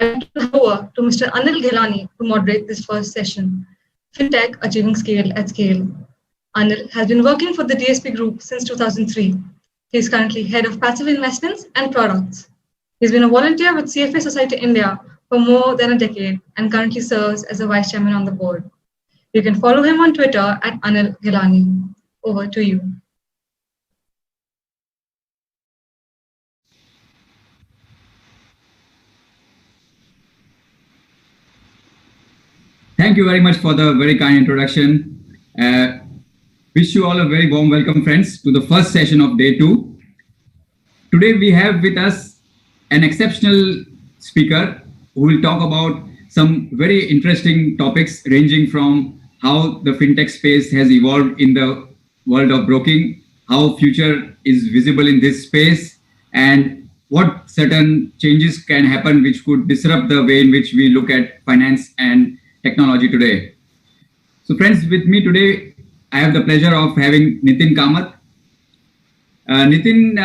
I'd like to hand over to Mr. Anil Ghelani to moderate this first session, Fintech Achieving Scale at Scale. Anil has been working for the DSP Group since 2003. He is currently Head of Passive Investments and Products. He's been a volunteer with CFA Society India for more than a decade and currently serves as a Vice Chairman on the board. You can follow him on Twitter at Anil Ghelani. Over to you. Thank you very much for the very kind introduction. Wish you all a very warm welcome, friends, to the first session of day 2. Today we have with us an exceptional speaker who will talk about some very interesting topics ranging from how the fintech space has evolved in the world of broking, how future is visible in this space, and what certain changes can happen which could disrupt the way in which we look at finance and technology today. So friends, with me today, I have the pleasure of having Nithin Kamath. Nithin,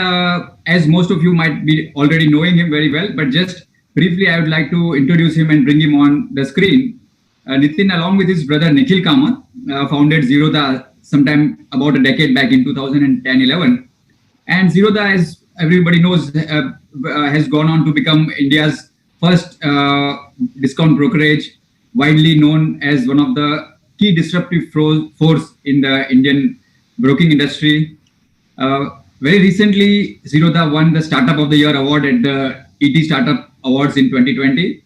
as most of you might be already knowing him very well, but just briefly, I would like to introduce him and bring him on the screen. Nithin, along with his brother Nikhil Kamath, founded Zerodha sometime about a decade back in 2010-11. And Zerodha, as everybody knows, has gone on to become India's first discount brokerage, widely known as one of the key disruptive force in the Indian broking industry. Very recently, Zerodha won the Startup of the Year award at the ET Startup Awards in 2020.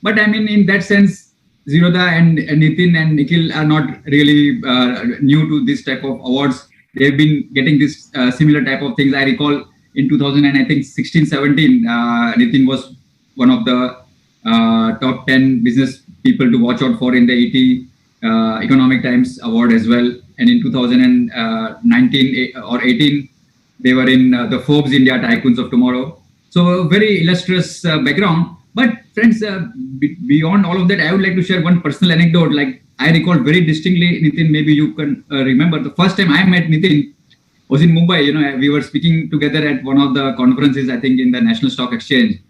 But I mean, in that sense, Zerodha and Nithin and Nikhil are not really new to this type of awards. They've been getting this similar type of things. I recall in 2016-17, Nithin was one of the top 10 business people to watch out for in the ET Economic Times Award as well. And in 2019 or 18, they were in the Forbes India Tycoons of Tomorrow. So a very illustrious background. But friends, beyond all of that, I would like to share one personal anecdote. Like I recall very distinctly, Nithin, maybe you can remember the first time I met Nithin was in Mumbai. You know, we were speaking together at one of the conferences, I think in the National Stock Exchange.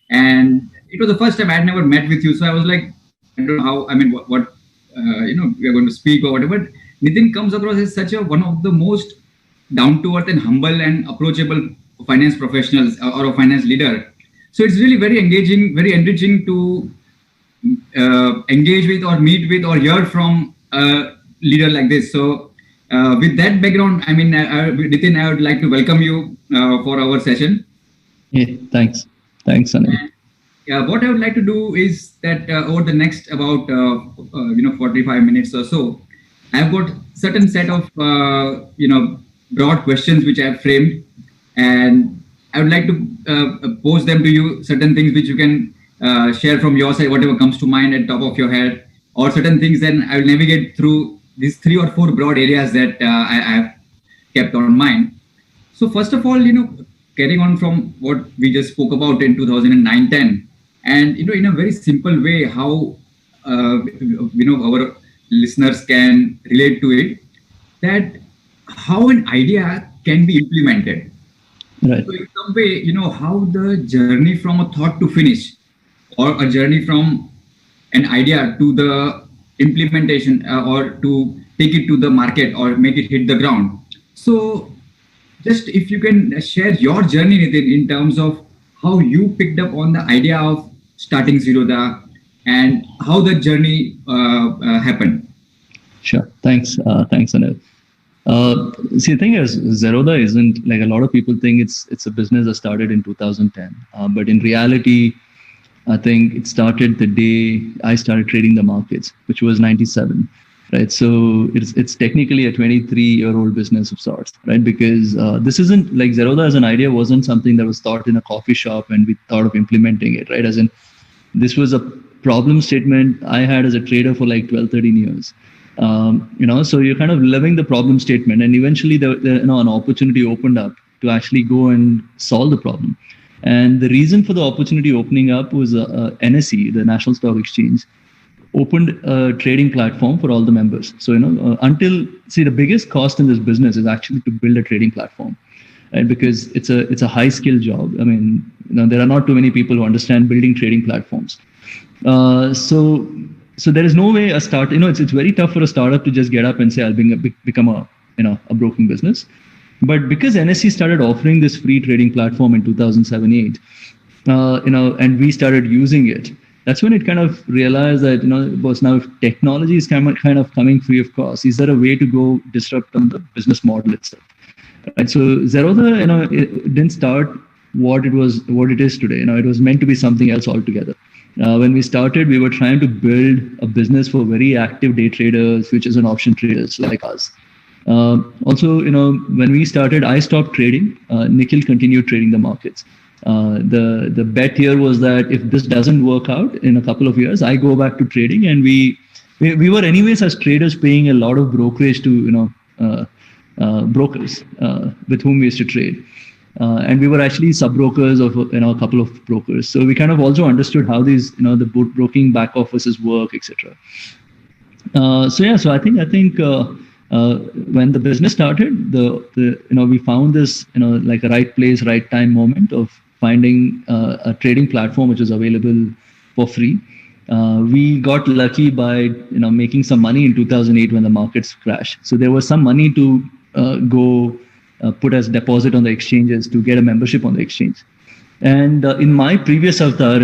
And it was the first time I had never met with you. So I was like, I don't know how, I mean, what we are going to speak or whatever. But Nithin comes across as such one of the most down-to-earth and humble and approachable finance professionals or a finance leader. So it's really very engaging, very enriching to engage with or meet with or hear from a leader like this. So with that background, I mean, Nithin, I would like to welcome you for our session. Yeah, thanks. Thanks, Anil. What I would like to do is that over the next about 45 minutes or so, I've got certain set of broad questions which I have framed, and I would like to pose them to you. Certain things which you can share from your side, whatever comes to mind at top of your head, or certain things. Then I will navigate through these 3 or 4 broad areas that I have kept on mind. So first of all, carrying on from what we just spoke about in 2009-10. And in a very simple way, how our listeners can relate to it, that how an idea can be implemented. Right. So in some way, how the journey from a thought to finish, or a journey from an idea to the implementation, or to take it to the market or make it hit the ground. So just if you can share your journey, Nithin, in terms of how you picked up on the idea of starting Zerodha and how the journey happened. Sure. Thanks. Thanks, Anil. See, the thing is, Zerodha isn't like a lot of people think it's a business that started in 2010. But in reality, I think it started the day I started trading the markets, which was 97. Right. So it's technically a 23-year-old business of sorts, right? Because this isn't like Zerodha as an idea wasn't something that was thought in a coffee shop and we thought of implementing it, right? As in, this was a problem statement I had as a trader for like 12, 13 years. So you're kind of living the problem statement, and eventually an opportunity opened up to actually go and solve the problem. And the reason for the opportunity opening up was NSE, the National Stock Exchange, opened a trading platform for all the members. So, the biggest cost in this business is actually to build a trading platform. right? Because it's a high skill job. I mean, there are not too many people who understand building trading platforms. So there is no way a start. It's very tough for a startup to just get up and say I'll become a broking business. But because NSE started offering this free trading platform in 2007-8, and we started using it, that's when it kind of realized that, boss, now if technology is kind of coming free of cost, is there a way to go disrupt on the business model itself? Right. So Zerodha, it didn't start what it is today. It was meant to be something else altogether. When we started, we were trying to build a business for very active day traders, futures and option traders like us. Also, when we started, I stopped trading. Nikhil continued trading the markets. The bet here was that if this doesn't work out in a couple of years, I go back to trading, and we were anyways as traders paying a lot of brokerage to brokers with whom we used to trade. And we were actually sub-brokers of a couple of brokers. So we kind of also understood how these the broking back offices work, etc. So I think when the business started, we found this like a right place, right time moment of finding a trading platform which is available for free. We got lucky by making some money in 2008 when the markets crashed. So there was some money to go put as deposit on the exchanges to get a membership on the exchange. And in my previous avatar,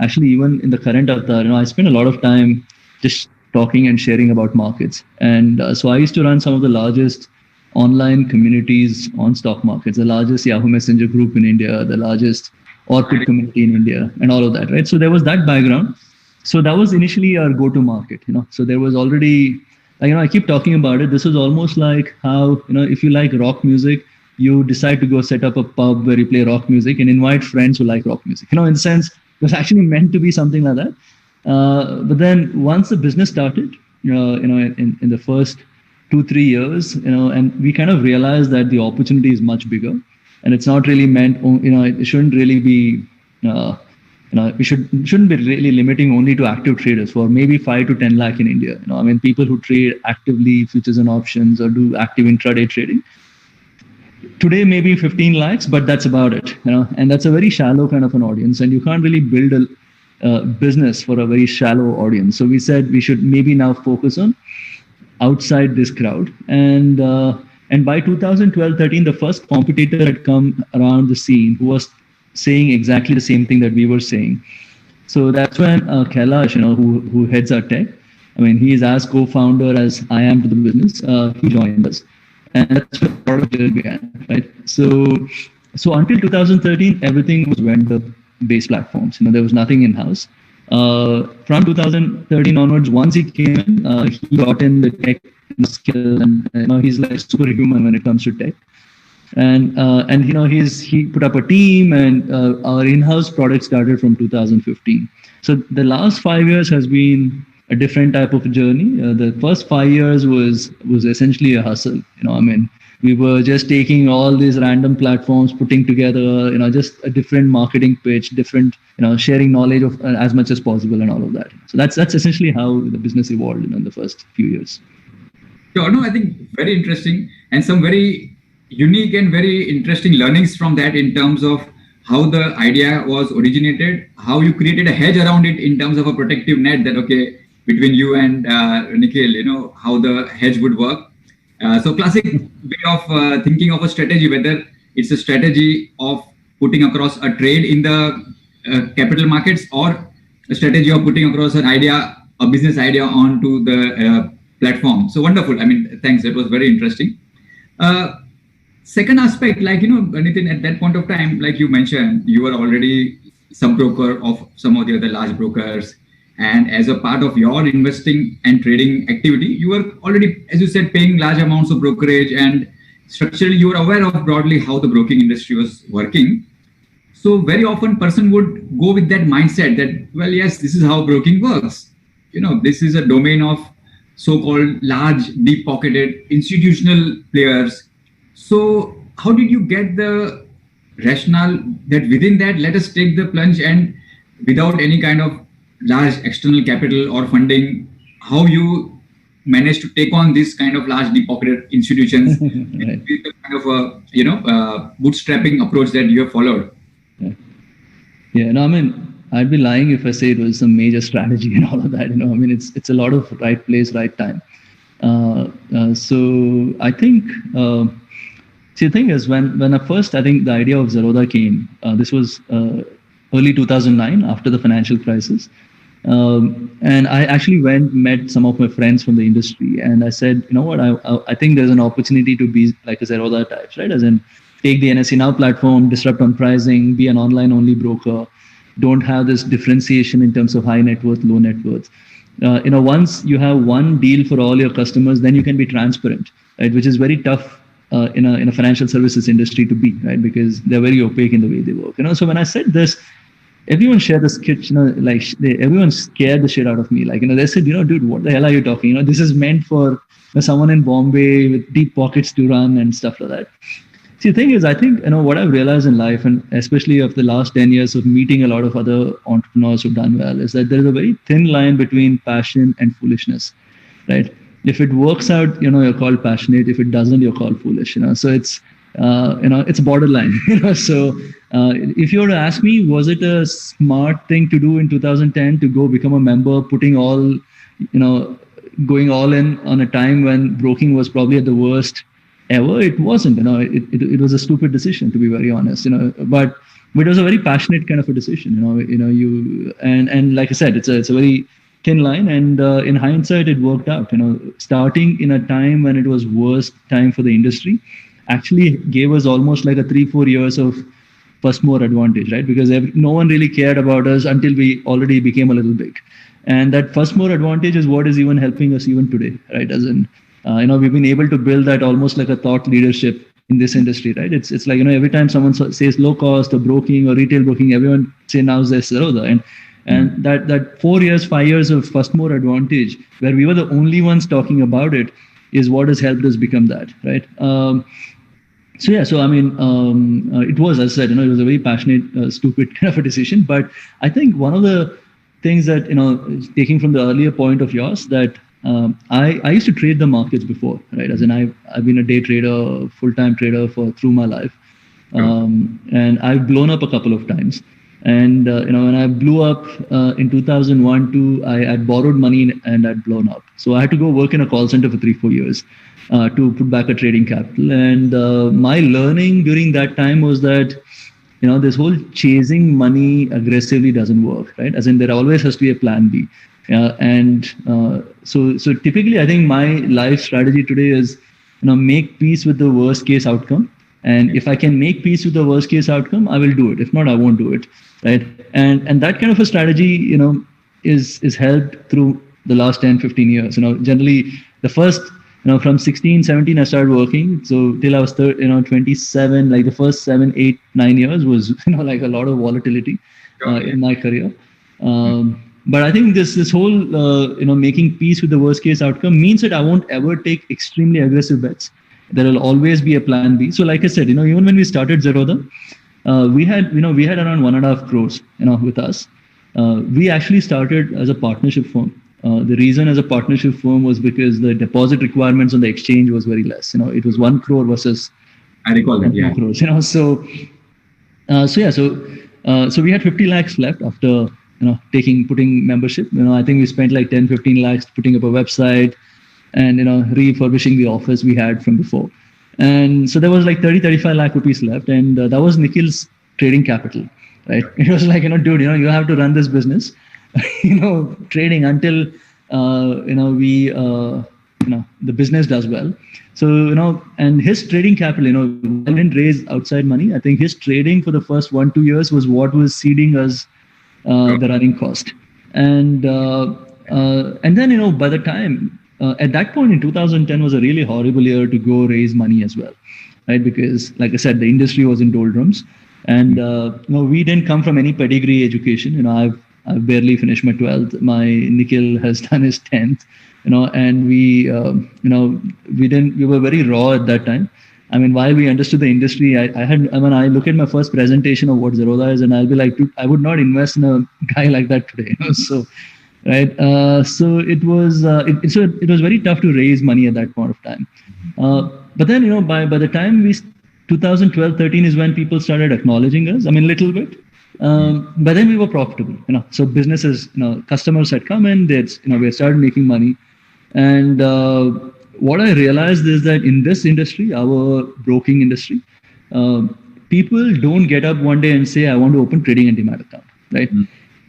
actually even in the current avatar, I spent a lot of time just talking and sharing about markets. And so I used to run some of the largest online communities on stock markets, the largest Yahoo Messenger group in India, the largest Orchid community in India, and all of that, right? So there was that background. So that was initially our go-to market, So there was already, I keep talking about it. This is almost like how, if you like rock music, you decide to go set up a pub where you play rock music and invite friends who like rock music. In a sense, it was actually meant to be something like that. But then once the business started, in the first 2-3 years, and we kind of realized that the opportunity is much bigger, and it's not really meant, it shouldn't really be, we shouldn't be really limiting only to active traders for maybe 5 to 10 lakh in India. People who trade actively futures and options or do active intraday trading. Today, maybe 15 lakhs, but that's about it. And that's a very shallow kind of an audience, and you can't really build a business for a very shallow audience. So we said we should maybe now focus on outside this crowd. And by 2012-13, the first competitor had come around the scene who was saying exactly the same thing that we were saying. So that's when Kailash, who heads our tech, he is as co-founder as I am to the business. He joined us, and that's where the product began, right? So until 2013, everything was vendor-based platforms. There was nothing in-house. From 2013 onwards, once he came in, he got in the tech skill, and he's like superhuman when it comes to tech. And he put up a team, and our in-house product started from 2015. So the last 5 years has been a different type of journey. The first 5 years was essentially a hustle. We were just taking all these random platforms, putting together, just a different marketing pitch, different, sharing knowledge of as much as possible and all of that. So that's essentially how the business evolved in the first few years. Sure, no, I think very interesting, and some very unique and very interesting learnings from that in terms of how the idea was originated, how you created a hedge around it in terms of a protective net that, okay, between you and Nikhil, how the hedge would work. So classic way of thinking of a strategy, whether it's a strategy of putting across a trade in the capital markets or a strategy of putting across an idea, a business idea onto the platform. So wonderful. Thanks. That was very interesting. Second aspect, Nithin, at that point of time, like you mentioned, you were already sub-broker of some of the other large brokers. And as a part of your investing and trading activity, you were already, as you said, paying large amounts of brokerage, and structurally you were aware of broadly how the broking industry was working. So very often person would go with that mindset that, well, yes, this is how broking works. This is a domain of so-called large, deep-pocketed institutional players. So how did you get the rationale that within that, let us take the plunge, and without any kind of large external capital or funding, how you managed to take on this kind of large deep-pocketed institutions Right. with the kind of a bootstrapping approach that you have followed? Yeah, no, I mean, I'd be lying if I say it was some major strategy and all of that. I mean, it's a lot of right place, right time. So I think, see, the thing is, when I think the idea of Zerodha came, this was early 2009 after the financial crisis. And I actually met some of my friends from the industry, and I said, you know what, I think there's an opportunity to be like a Zerodha type, right? As in, take the NSE Now platform, disrupt on pricing, be an online-only broker, don't have this differentiation in terms of high net worth, low net worth. Once you have one deal for all your customers, then you can be transparent, right? Which is very tough in a financial services industry to be, right? Because they're very opaque in the way they work. So when I said this, everyone shared the sketch, everyone scared the shit out of me. They said, dude, what the hell are you talking? This is meant for someone in Bombay with deep pockets to run and stuff like that. See, the thing is, I think, what I've realized in life, and especially of the last 10 years of meeting a lot of other entrepreneurs who've done well, is that there's a very thin line between passion and foolishness, right? If it works out, you're called passionate. If it doesn't, you're called foolish, So it's, it's a borderline, So if you were to ask me, was it a smart thing to do in 2010 to go become a member, putting all, going all in on a time when broking was probably at the worst ever? It wasn't, it was a stupid decision, to be very honest, but it was a very passionate kind of a decision, and like I said, it's a very thin line, and in hindsight, it worked out, starting in a time when it was worst time for the industry, actually gave us almost like a 3-4 years of first mover advantage, right? Because no one really cared about us until we already became a little big. And that first mover advantage is what is even helping us even today, right? As in, we've been able to build that almost like a thought leadership in this industry, right? It's like, every time someone says low cost or broking or retail broking, everyone say now there's Zerodha. And that 4 years, 5 years of first mover advantage, where we were the only ones talking about it, is what has helped us become that, right? It was, as I said, it was a very passionate, stupid kind of a decision. But I think one of the things that, taking from the earlier point of yours, that I used to trade the markets before, right? As in, I've been a day trader, full-time trader through my life. And I've blown up a couple of times. And, when I blew up in 2001, I had borrowed money and I'd blown up. So I had to go work in a call center for 3-4 years to put back a trading capital. And my learning during that time was that, this whole chasing money aggressively doesn't work, right? As in, there always has to be a plan B. So typically, I think my life strategy today is, make peace with the worst case outcome. And if I can make peace with the worst case outcome, I will do it. If not, I won't do it, right? And that kind of a strategy, is helped through the last 10, 15 years. Generally the first, from 16, 17, I started working. So till I was 27, like the first 7, 8, 9 years was, like a lot of volatility in my career. But I think this whole, making peace with the worst case outcome means that I won't ever take extremely aggressive bets. There will always be a plan B. So like I said, even when we started Zerodha, we had around 1.5 crores, with us. We actually started as a partnership firm. The reason as a partnership firm was because the deposit requirements on the exchange was very less. It was 1 crore versus I recall that, 2 crores. So we had 50 lakhs left after putting membership. I think we spent like 10-15 lakhs putting up a website and refurbishing the office we had from before. And so there was like 30-35 lakh rupees left, and that was Nikhil's trading capital, right? It was like, dude, you have to run this business, trading until the business does well. So and his trading capital, I didn't raise outside money. I think his trading for the first 1-2 years was what was seeding us the running cost. And then by the time at that point in 2010 was a really horrible year to go raise money as well, right? Because like I said, the industry was in doldrums, and we didn't come from any pedigree education. I've barely finished my 12th. My Nikhil has done his 10th. And we were very raw at that time. I mean, while we understood the industry, I look at my first presentation of what Zerodha is, and I'll be like, dude, I would not invest in a guy like that today. So right? So it was it was very tough to raise money at that point of time. But then by the time 2012-13 is when people started acknowledging us. I mean, little bit. But then we were profitable. So businesses, customers had come in. We had started making money, and what I realized is that in this industry, our broking industry, people don't get up one day and say, I want to open trading and demat account, right?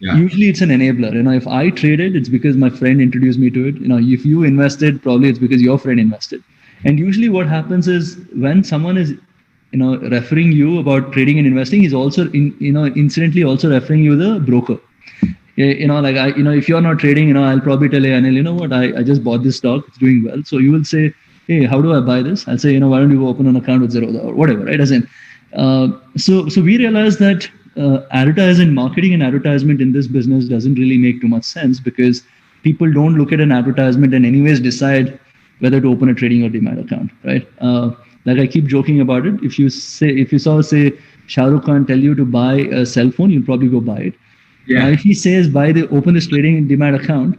Yeah. Usually it's an enabler. If I traded, it's because my friend introduced me to it. If you invested, probably it's because your friend invested. And usually what happens is when someone is, referring you about trading and investing, he's also, incidentally also referring you the broker. If you're not trading, I'll probably tell you, Anil, you know what, I just bought this stock, it's doing well. So you will say, hey, how do I buy this? I'll say, why don't you open an account with Zerodha or whatever, right? So we realized that marketing and advertisement in this business doesn't really make too much sense because people don't look at an advertisement and anyways decide whether to open a trading or demat account, right? Like I keep joking about it. If you saw Shah Rukh Khan tell you to buy a cell phone, you'll probably go buy it. Yeah. If he says open this trading and demat account,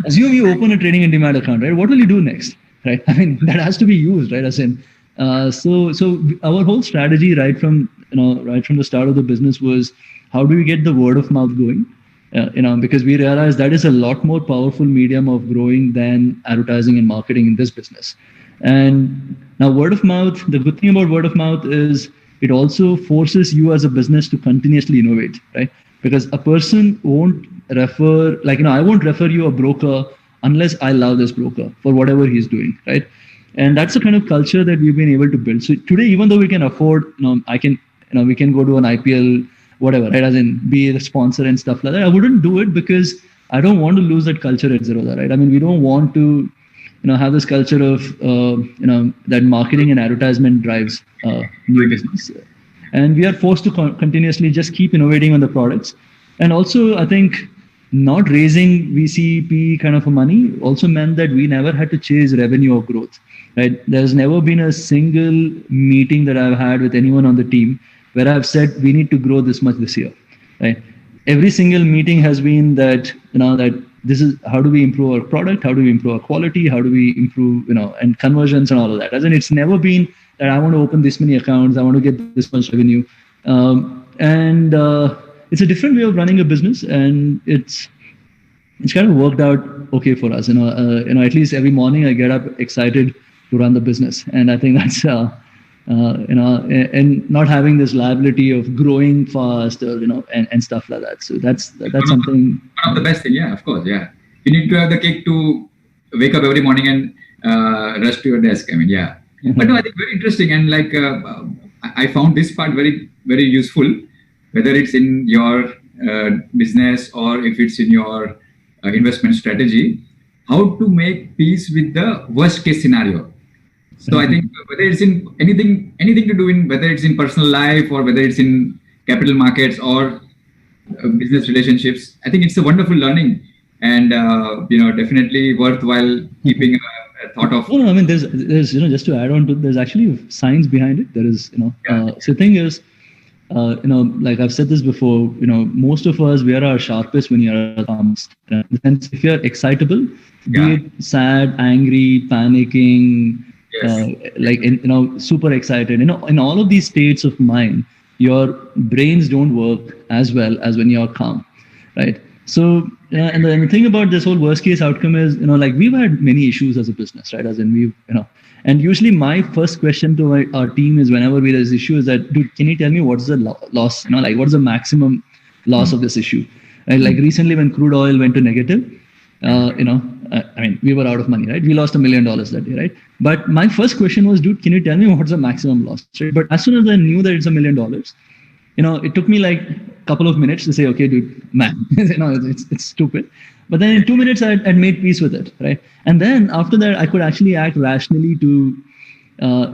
assume you open a trading and demat account, right? What will you do next, right? I mean, that has to be used, right? So our whole strategy right from the start of the business was how do we get the word of mouth going? Because we realized that is a lot more powerful medium of growing than advertising and marketing in this business. And now word of mouth, the good thing about word of mouth is it also forces you as a business to continuously innovate, right? Because a person won't refer, I won't refer you a broker unless I love this broker for whatever he's doing, right? And that's the kind of culture that we've been able to build. So today, even though we can afford, we can go to an IPL, whatever, right? As in be the sponsor and stuff like that. I wouldn't do it because I don't want to lose that culture at Zerodha, right? I mean, we don't want to, have this culture of, that marketing and advertisement drives new business. And we are forced to continuously just keep innovating on the products. And also, I think not raising VCP kind of a money also meant that we never had to chase revenue or growth, right? There's never been a single meeting that I've had with anyone on the team where I've said, we need to grow this much this year, right? Every single meeting has been that, that this is how do we improve our product? How do we improve our quality? How do we improve, and conversions and all of that? As in, it's never been that I want to open this many accounts, I want to get this much revenue. It's a different way of running a business, and it's kind of worked out okay for us. At least every morning I get up excited to run the business, and I think that's and not having this liability of growing fast, or and stuff like that. So that's something. One of the best thing, yeah, of course, yeah. You need to have the kick to wake up every morning and rush to your desk. I mean, yeah. But no, I think very interesting, and I found this part very, very useful, whether it's in your business or if it's in your investment strategy, how to make peace with the worst case scenario. So I think whether it's in anything to do in whether it's in personal life or whether it's in capital markets or business relationships, I think it's a wonderful learning, and definitely worthwhile keeping a thought of. No, I mean, there's just to add on to, there's actually science behind it. There is, so the thing is, like I've said this before, most of us, we are our sharpest when you're calmest. In the sense, if you're excitable, be it sad, angry, panicking, super excited, in all of these states of mind, your brains don't work as well as when you're calm, right? So, and the thing about this whole worst case outcome is, we've had many issues as a business, right? As in we've, and usually my first question to our team is whenever we have issue is that, dude, can you tell me what's the loss? What's the maximum loss of this issue? And recently when crude oil went to negative, we were out of money, right? We lost $1 million that day, right? But my first question was, dude, can you tell me what's the maximum loss? Right? But as soon as I knew that it's $1 million, it took me like a couple of minutes to say, okay, dude, man, it's stupid. But then in 2 minutes, I'd made peace with it, right? And then after that, I could actually act rationally to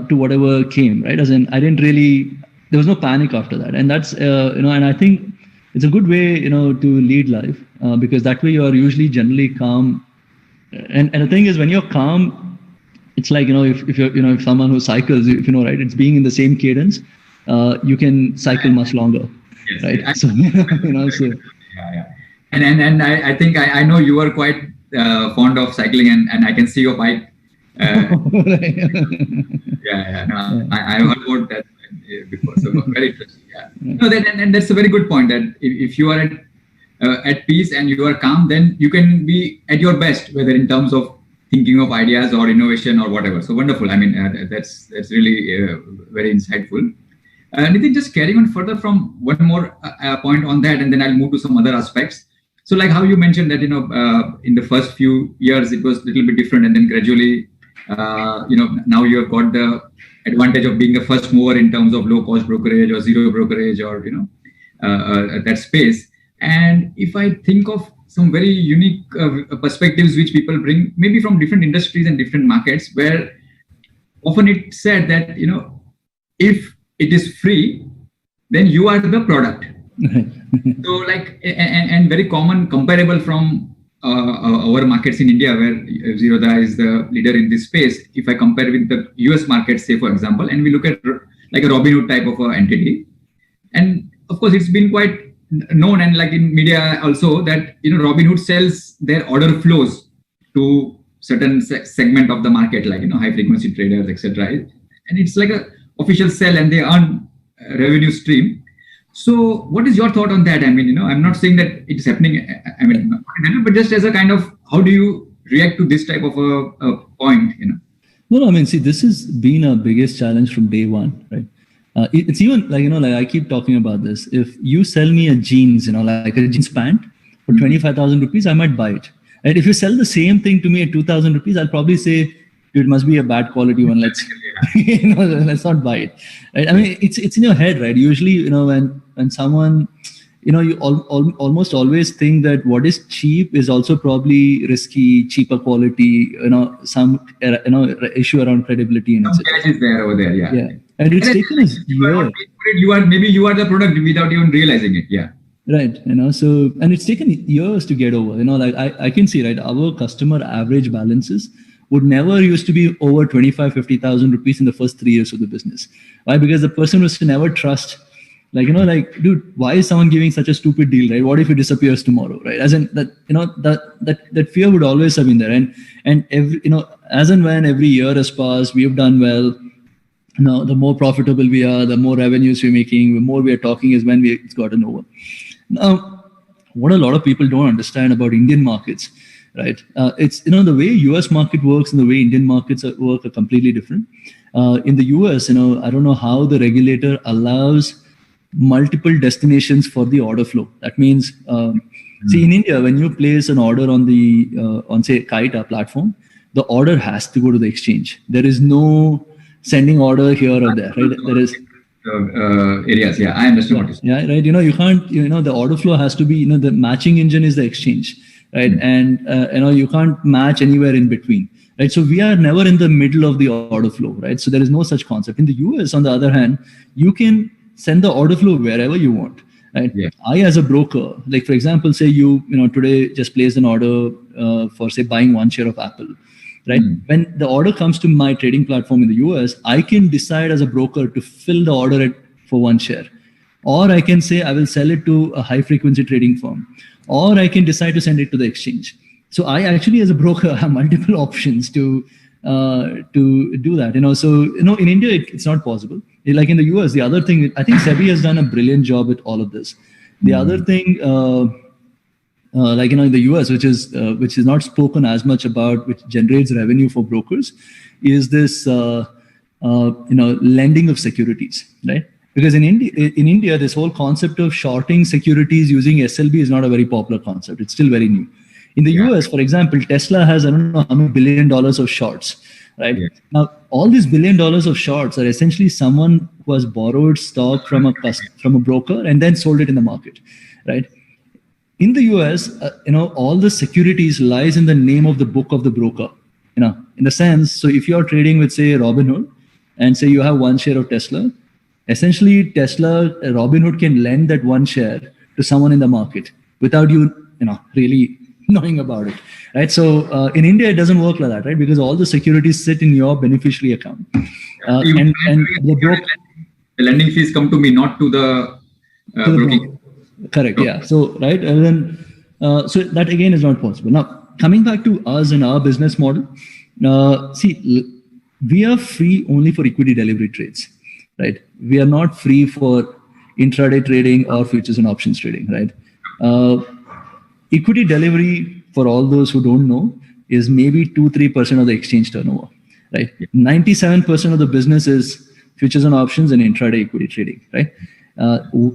whatever came, right? As in, there was no panic after that. And that's, and I think it's a good way, to lead life, because that way you are usually generally calm. And the thing is, when you're calm, it's like, if you're, if someone who cycles, right, it's being in the same cadence, you can cycle much longer, right? So, Yeah. And I think I know you are quite fond of cycling, and I can see your bike. No, I've heard about that before. So very interesting. Yeah. No, and that's a very good point. That if you are at peace and you are calm, then you can be at your best, whether in terms of thinking of ideas or innovation or whatever. So wonderful. I mean, that's really very insightful. Nithin, just carrying on further from one more point on that, and then I'll move to some other aspects. So like how you mentioned that, in the first few years, it was a little bit different, and then gradually, now you have got the advantage of being the first mover in terms of low cost brokerage or zero brokerage or, that space. And if I think of some very unique perspectives which people bring, maybe from different industries and different markets, where often it's said that, if it is free, then you are the product. So like, and very common comparable from our markets in India, where Zerodha is the leader in this space. If I compare with the US market, say for example, and we look at like a Robinhood type of entity, and of course it's been quite known and like in media also that Robinhood sells their order flows to certain segment of the market, like high frequency traders, etc. And it's like a official sell, and they earn revenue stream. So what is your thought on that? I mean, I'm not saying that it's happening, but just as a kind of, how do you react to this type of a point, No, I mean, see, this has been our biggest challenge from day one, right? It's even like, like I keep talking about this. If you sell me a jeans, like a jeans pant for 25,000 rupees, I might buy it. Right? If you sell the same thing to me at 2,000 rupees, I'll probably say, it must be a bad quality one. Let's, let's not buy it. Right? I mean, it's in your head, right? Usually, when someone, you almost always think that what is cheap is also probably risky, cheaper quality, some, issue around credibility. And some catch is there over there, yeah. And it's taken us years. You are the product without even realizing it, yeah. Right, so, and it's taken years to get over, like I can see, right, our customer average balances would never used to be over 50,000 rupees in the first 3 years of the business. Why? Because the person was to never trust, like, dude, why is someone giving such a stupid deal, right? What if it disappears tomorrow, right? As in that, that fear would always have been there. And every, as and when every year has passed, we have done well. The more profitable we are, the more revenues we're making, the more we are talking is when it's gotten over. Now, what a lot of people don't understand about Indian markets, right? It's, the way US market works and the way Indian markets work are completely different. In the US, I don't know how the regulator allows multiple destinations for the order flow. That means, see, in India, when you place an order on the, on say Kite, our platform, the order has to go to the exchange. There is no sending order here or there, right? There is areas. Yeah, I understand what you're saying. Yeah, right. You can't, the order flow has to be, the matching engine is the exchange, right? And, you can't match anywhere in between, right? So we are never in the middle of the order flow, right? So there is no such concept. In the US, on the other hand, you can send the order flow wherever you want, right? Yeah. I, as a broker, like for example, say you today just placed an order for say buying 1 share of Apple, right? When the order comes to my trading platform in the US, I can decide as a broker to fill the order for 1 share. Or I can say I will sell it to a high frequency trading firm. Or I can decide to send it to the exchange. So I actually, as a broker, have multiple options to do that. So, in India, it's not possible. Like in the US, the other thing, I think SEBI has done a brilliant job with all of this. The other thing, like in the US, which is not spoken as much about, which generates revenue for brokers, is this lending of securities, right? Because in India, this whole concept of shorting securities using SLB is not a very popular concept. It's still very new. In the US, for example, Tesla has I don't know how many $1 billion of shorts, right? Yeah. Now, all these $1 billion of shorts are essentially someone who has borrowed stock from a broker and then sold it in the market, right? In the US, all the securities lies in the name of the book of the broker, in the sense, so if you're trading with, say, Robinhood, and say you have 1 share of Tesla, essentially Robinhood can lend that 1 share to someone in the market without you, really knowing about it, right? So in India, it doesn't work like that, right? Because all the securities sit in your beneficiary account. And the lending fees come to me, not to the broking. Correct. Yeah. So, right. And then, So that again is not possible. Now, coming back to us and our business model, we are free only for equity delivery trades, right? We are not free for intraday trading or futures and options trading, right? Equity delivery, for all those who don't know, is maybe 2-3% of the exchange turnover, right? 97% of the business is futures and options and intraday equity trading, right?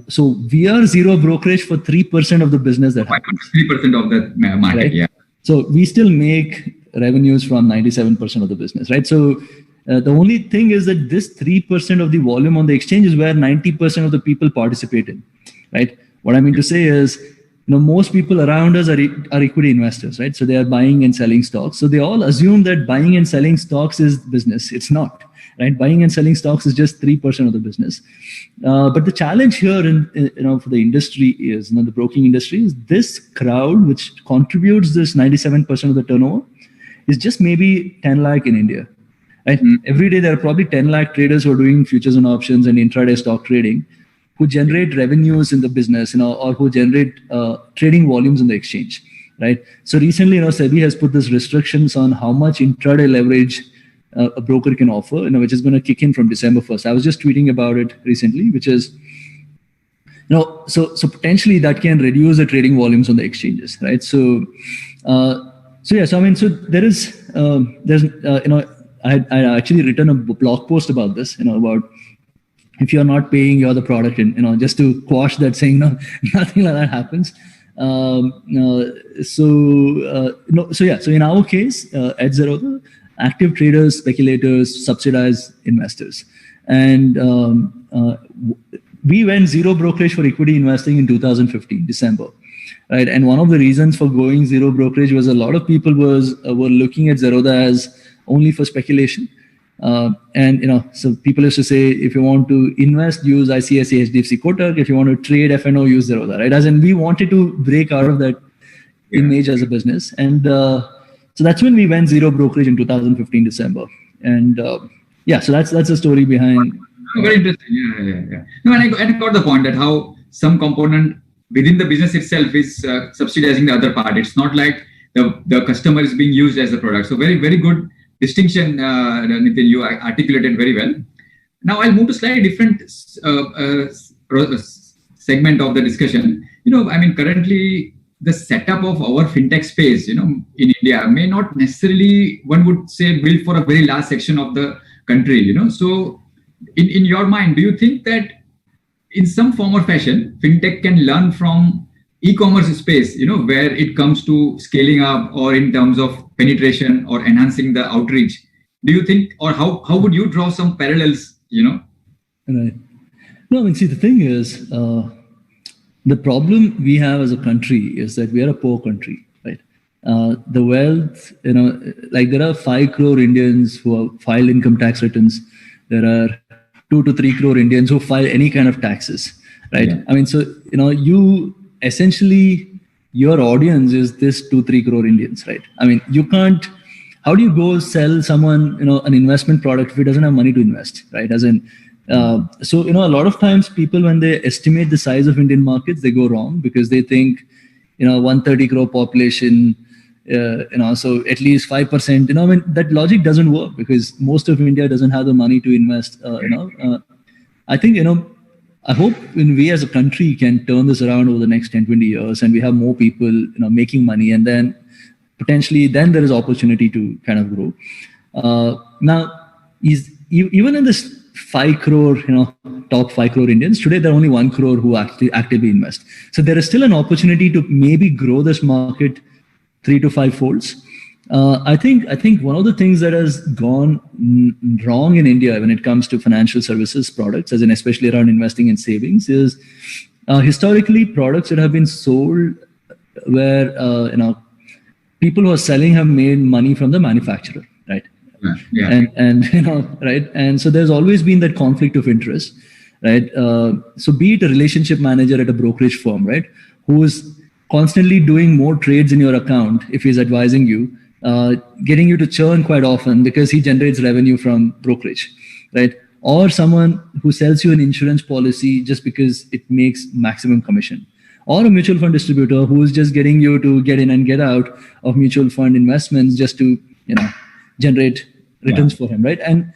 So we are zero brokerage for 3% of the business that happens. 3% of the market, right? yeah. So we still make revenues from 97% of the business, right? So the only thing is that this 3% of the volume on the exchange is where 90% of the people participate in, right? What I mean to say is, most people around us are equity investors, right? So they are buying and selling stocks. So they all assume that buying and selling stocks is business. It's not, right? Buying and selling stocks is just 3% of the business. But the challenge here, for the industry is, the broking industry, is this crowd which contributes this 97% of the turnover is just maybe 10 lakh in India, right? Every day there are probably 10 lakh traders who are doing futures and options and intraday stock trading, who generate revenues in the business, or who generate trading volumes in the exchange, right? So recently, SEBI has put these restrictions on how much intraday leverage a broker can offer, which is going to kick in from December 1st. I was just tweeting about it recently, which is, so potentially that can reduce the trading volumes on the exchanges, right? So there is, I actually written a blog post about this, about if you're not paying, you're the product, and just to quash that saying, nothing like that happens. So in our case, at Zerodha, active traders, speculators, subsidize investors, and we went zero brokerage for equity investing in 2015 December, right? And one of the reasons for going zero brokerage was a lot of people were looking at Zerodha as only for speculation. So people used to say, if you want to invest, use ICICI HDFC Kotak. If you want to trade F&O, use Zerodha, right? As in, we wanted to break out of that image as a business. And so that's when we went zero brokerage in 2015 December. And so that's the story behind. Very interesting. Yeah. No, and I got the point that how some component within the business itself is subsidizing the other part. It's not like the customer is being used as a product. So very, very good distinction, Nithin, you articulated very well. Now I'll move to slightly different segment of the discussion. Currently the setup of our fintech space, in India may not necessarily, one would say, built for a very large section of the country, So in your mind, do you think that in some form or fashion, fintech can learn from e-commerce space, where it comes to scaling up or in terms of penetration or enhancing the outreach? Do you think, or how would you draw some parallels, Right. No, see, the thing is, the problem we have as a country is that we are a poor country, right? The wealth, there are 5 crore Indians who have filed income tax returns. There are 2 to 3 crore Indians who file any kind of taxes, right? Yeah. You essentially, your audience is this 2-3 crore Indians, right? You can't, how do you go sell someone, an investment product if he doesn't have money to invest, right? As in, so, a lot of times people, when they estimate the size of Indian markets, they go wrong because they think, 130 crore population, so at least 5%, that logic doesn't work because most of India doesn't have the money to invest, I think, I hope we as a country can turn this around over the next 10-20 years and we have more people, making money, and then potentially then there is opportunity to kind of grow. Now, even in this 5 crore, top 5 crore Indians, today there are only 1 crore who actively invest. So there is still an opportunity to maybe grow this market 3 to 5 folds. I think one of the things that has gone wrong in India when it comes to financial services products, as in especially around investing and savings, is historically products that have been sold where people who are selling have made money from the manufacturer, right? Yeah. And right, and so there's always been that conflict of interest, right? So be it a relationship manager at a brokerage firm, right, who is constantly doing more trades in your account if he's advising you, getting you to churn quite often because he generates revenue from brokerage, right? Or someone who sells you an insurance policy just because it makes maximum commission. or a mutual fund distributor who is just getting you to get in and get out of mutual fund investments just to generate returns for him, right? And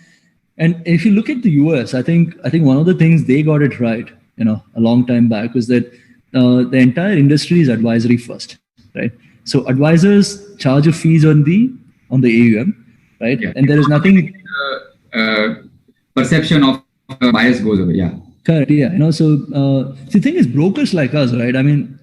if you look at the US, I think one of the things they got it right, a long time back, was that the entire industry is advisory first, right? So advisors charge a fees on the AUM, right? Yeah. And there is nothing. Perception of bias goes away. Yeah. Correct. Yeah. So the thing is, brokers like us, right? I mean,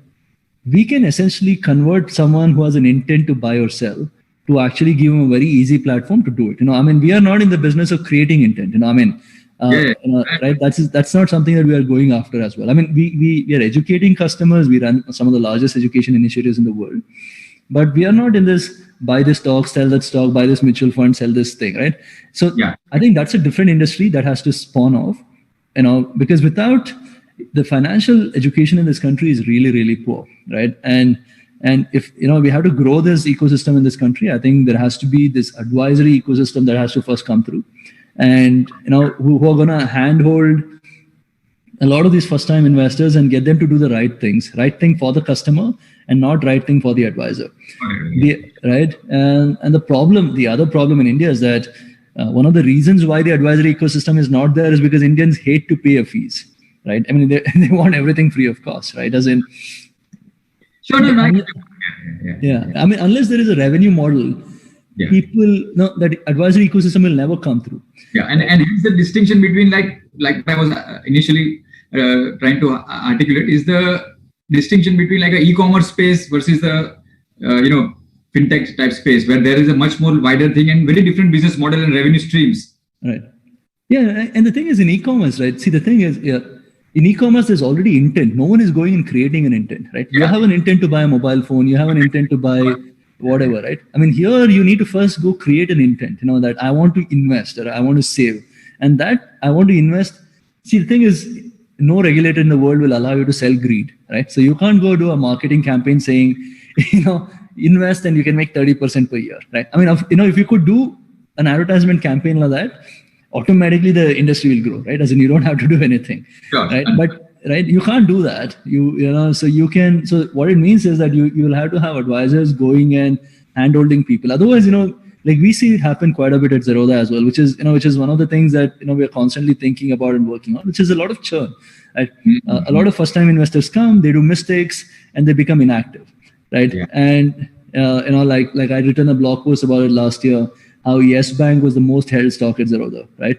we can essentially convert someone who has an intent to buy or sell to actually give them a very easy platform to do it. I mean, we are not in the business of creating intent. Right? That's not something that we are going after as well. I mean, we are educating customers. We run some of the largest education initiatives in the world, but we are not in this buy this stock, sell that stock, buy this mutual fund, sell this thing, right? So I think that's a different industry that has to spawn off, because without the financial education in this country is really, really poor, right? And if we have to grow this ecosystem in this country, I think there has to be this advisory ecosystem that has to first come through, and who are gonna handhold a lot of these first-time investors and get them to do the right thing for the customer and not right thing for the advisor, right? And the other problem in India is that one of the reasons why the advisory ecosystem is not there is because Indians hate to pay a fees, right? I mean, they want everything free of cost, right? As in, sure, yeah. I mean, unless there is a revenue model, people know that advisory ecosystem will never come through. Yeah, and hence the distinction between like I was initially trying to articulate is the distinction between like an e-commerce space versus the fintech type space, where there is a much more wider thing and very different business model and revenue streams. Right. Yeah, and the thing is in e-commerce, right? See, the thing is, in e-commerce, there's already intent. No one is going and creating an intent, right? You have an intent to buy a mobile phone. You have an intent to buy whatever, right? I mean, here you need to first go create an intent, that I want to invest or I want to save. And that I want to invest. See, the thing is, no regulator in the world will allow you to sell greed, right? So you can't go do a marketing campaign saying, invest and you can make 30% per year, right? I mean, if you could do an advertisement campaign like that, automatically the industry will grow, right? As in, you don't have to do anything, right? But right, you can't do that. So what it means is that you will have to have advisors going and hand-holding people. Otherwise, like we see it happen quite a bit at Zerodha as well, which is one of the things that we are constantly thinking about and working on, which is a lot of churn. Right? A lot of first-time investors come, they do mistakes, and they become inactive, right? Yeah. And like I written a blog post about it last year, how Yes Bank was the most held stock at Zerodha, right?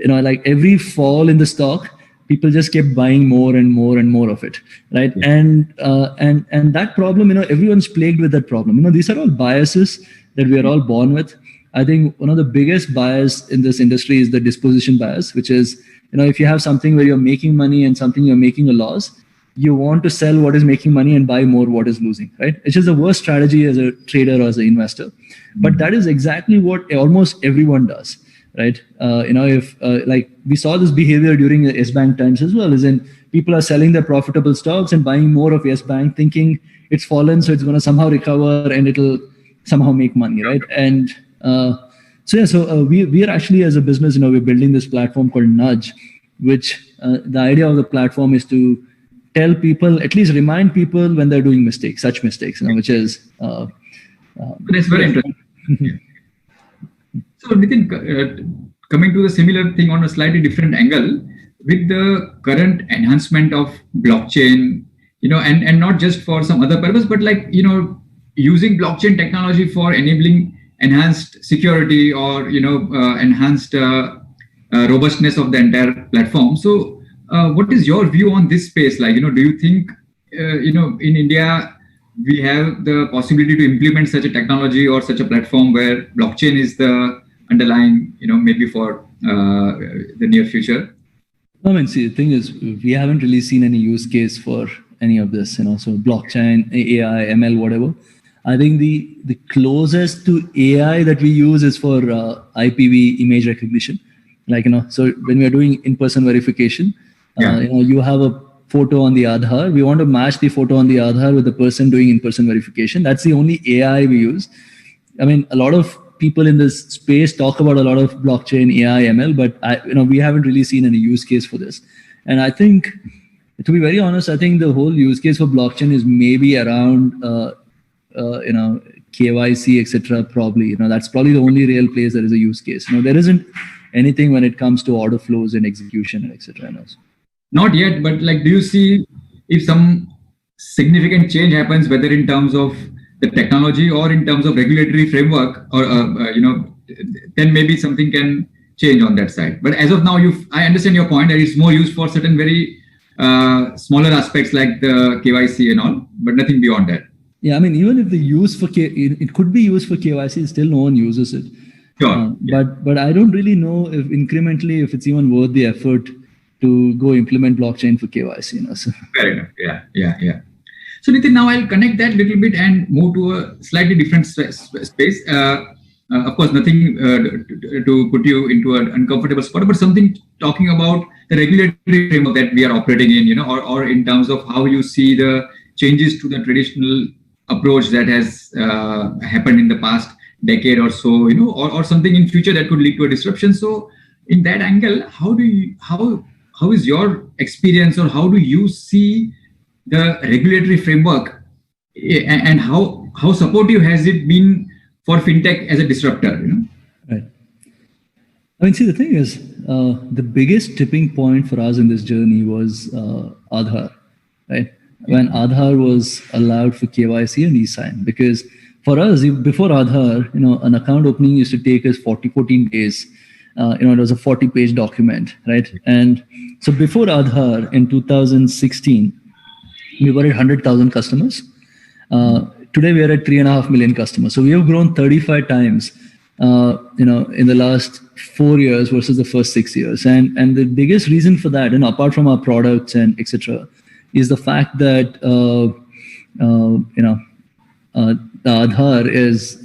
Like every fall in the stock, people just kept buying more and more and more of it, right? Yeah. And that problem, everyone's plagued with that problem. These are all biases that we are all born with. I think one of the biggest bias in this industry is the disposition bias, which is, if you have something where you're making money and something you're making a loss, you want to sell what is making money and buy more what is losing, right? Which is the worst strategy as a trader or as an investor. But that is exactly what almost everyone does, right? If like we saw this behavior during the Yes Bank times as well, is in people are selling their profitable stocks and buying more of Yes Bank, thinking it's fallen, so it's going to somehow recover and it'll somehow make money, right? And so we are actually, as a business, we're building this platform called Nudge, which the idea of the platform is to tell people, at least remind people when they're doing such mistakes, which is that's very interesting. So Nithin, coming to the similar thing on a slightly different angle, with the current enhancement of blockchain, and not just for some other purpose, but like, using blockchain technology for enabling enhanced security or, enhanced robustness of the entire platform. So what is your view on this space? Like, do you think, in India, we have the possibility to implement such a technology or such a platform where blockchain is the underlying, maybe for the near future? I mean, see, the thing is, we haven't really seen any use case for any of this, so blockchain, AI, ML, whatever. I think the closest to AI that we use is for IPV image recognition. Like, so when we are doing in-person verification, you have a photo on the Aadhaar. We want to match the photo on the Aadhaar with the person doing in-person verification. That's the only AI we use. I mean, a lot of people in this space talk about a lot of blockchain, AI, ML, but we haven't really seen any use case for this. And I think to be very honest, I think the whole use case for blockchain is maybe around, KYC, etc. Probably, that's probably the only real place there is a use case. There isn't anything when it comes to order flows and execution, etc. Not yet, but do you see if some significant change happens, whether in terms of the technology or in terms of regulatory framework, or then maybe something can change on that side. But as of now, I understand your point that it's more used for certain very smaller aspects like the KYC and all, but nothing beyond that. Yeah, I mean, even if the use for it could be used for KYC, still no one uses it. Sure. But I don't really know if incrementally if it's even worth the effort to go implement blockchain for KYC. So. Fair enough. Yeah. So Nithin, now I'll connect that little bit and move to a slightly different space. Of course, nothing to put you into an uncomfortable spot, but something talking about the regulatory framework that we are operating in, or in terms of how you see the changes to the traditional approach that has happened in the past decade or so, or something in future that could lead to a disruption. So in that angle, how is your experience, or how do you see the regulatory framework, and how supportive has it been for fintech as a disruptor? Right. I mean, see, the thing is, the biggest tipping point for us in this journey was Aadhaar, right? When Aadhaar was allowed for KYC and e-sign, because for us, before Aadhaar, an account opening used to take us 14 days. It was a 40-page document, right? And so before Aadhaar in 2016, we were at 100,000 customers. Today we are at 3.5 million customers. So we have grown 35 times, in the last 4 years versus the first 6 years. And the biggest reason for that, apart from our products and etc., is the fact that the Aadhaar is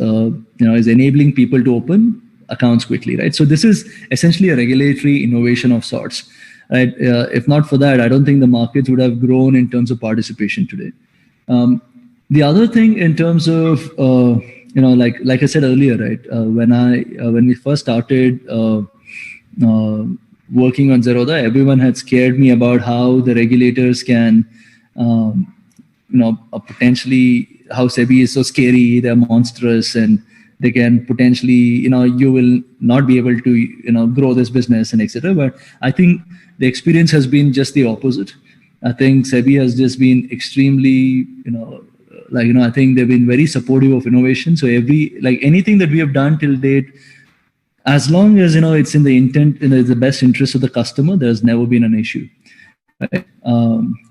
enabling people to open accounts quickly, right? So this is essentially a regulatory innovation of sorts, right? If not for that, I don't think the markets would have grown in terms of participation today. The other thing in terms of like I said earlier, right? When we first started working on Zerodha, everyone had scared me about how the regulators can, potentially how SEBI is so scary, they're monstrous, and they can potentially, you will not be able to, grow this business and etc. But I think the experience has been just the opposite. I think SEBI has just been extremely, I think they've been very supportive of innovation. So anything that we have done till date, as long as, it's in the intent, the best interest of the customer, there's never been an issue. Right?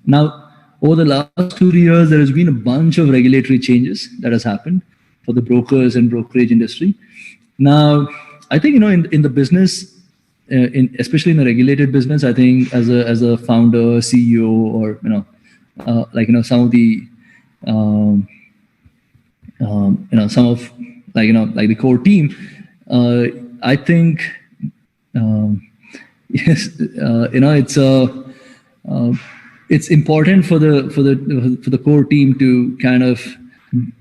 Now, over the last 2 years, there has been a bunch of regulatory changes that has happened for the brokers and brokerage industry. Now, I think, in the business, especially in a regulated business, I think as a founder, CEO, or, some of the, some of the core team, I think, yes, it's important for the core team to kind of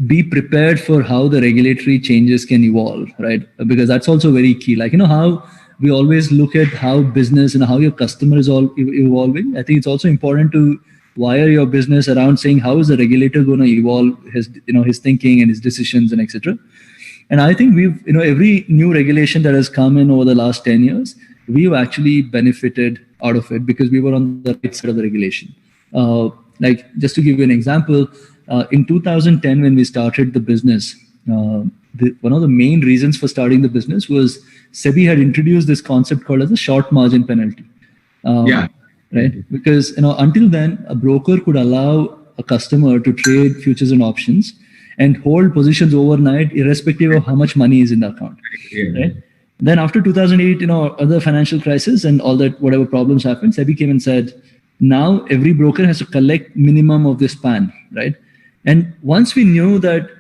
be prepared for how the regulatory changes can evolve, right? Because that's also very key. How we always look at how business and how your customer is all evolving. I think it's also important to wire your business around saying how is the regulator going to evolve his thinking and his decisions and etc. And I think we've, every new regulation that has come in over the last 10 years, we've actually benefited out of it because we were on the right side of the regulation. Just to give you an example, in 2010, when we started the business, one of the main reasons for starting the business was SEBI had introduced this concept called as a short margin penalty. Right? Because, until then, a broker could allow a customer to trade futures and options and hold positions overnight, irrespective of how much money is in the account. Right? Then after 2008, other financial crisis and all that, whatever problems happened, SEBI came and said, now every broker has to collect minimum of this PAN, right? And once we knew that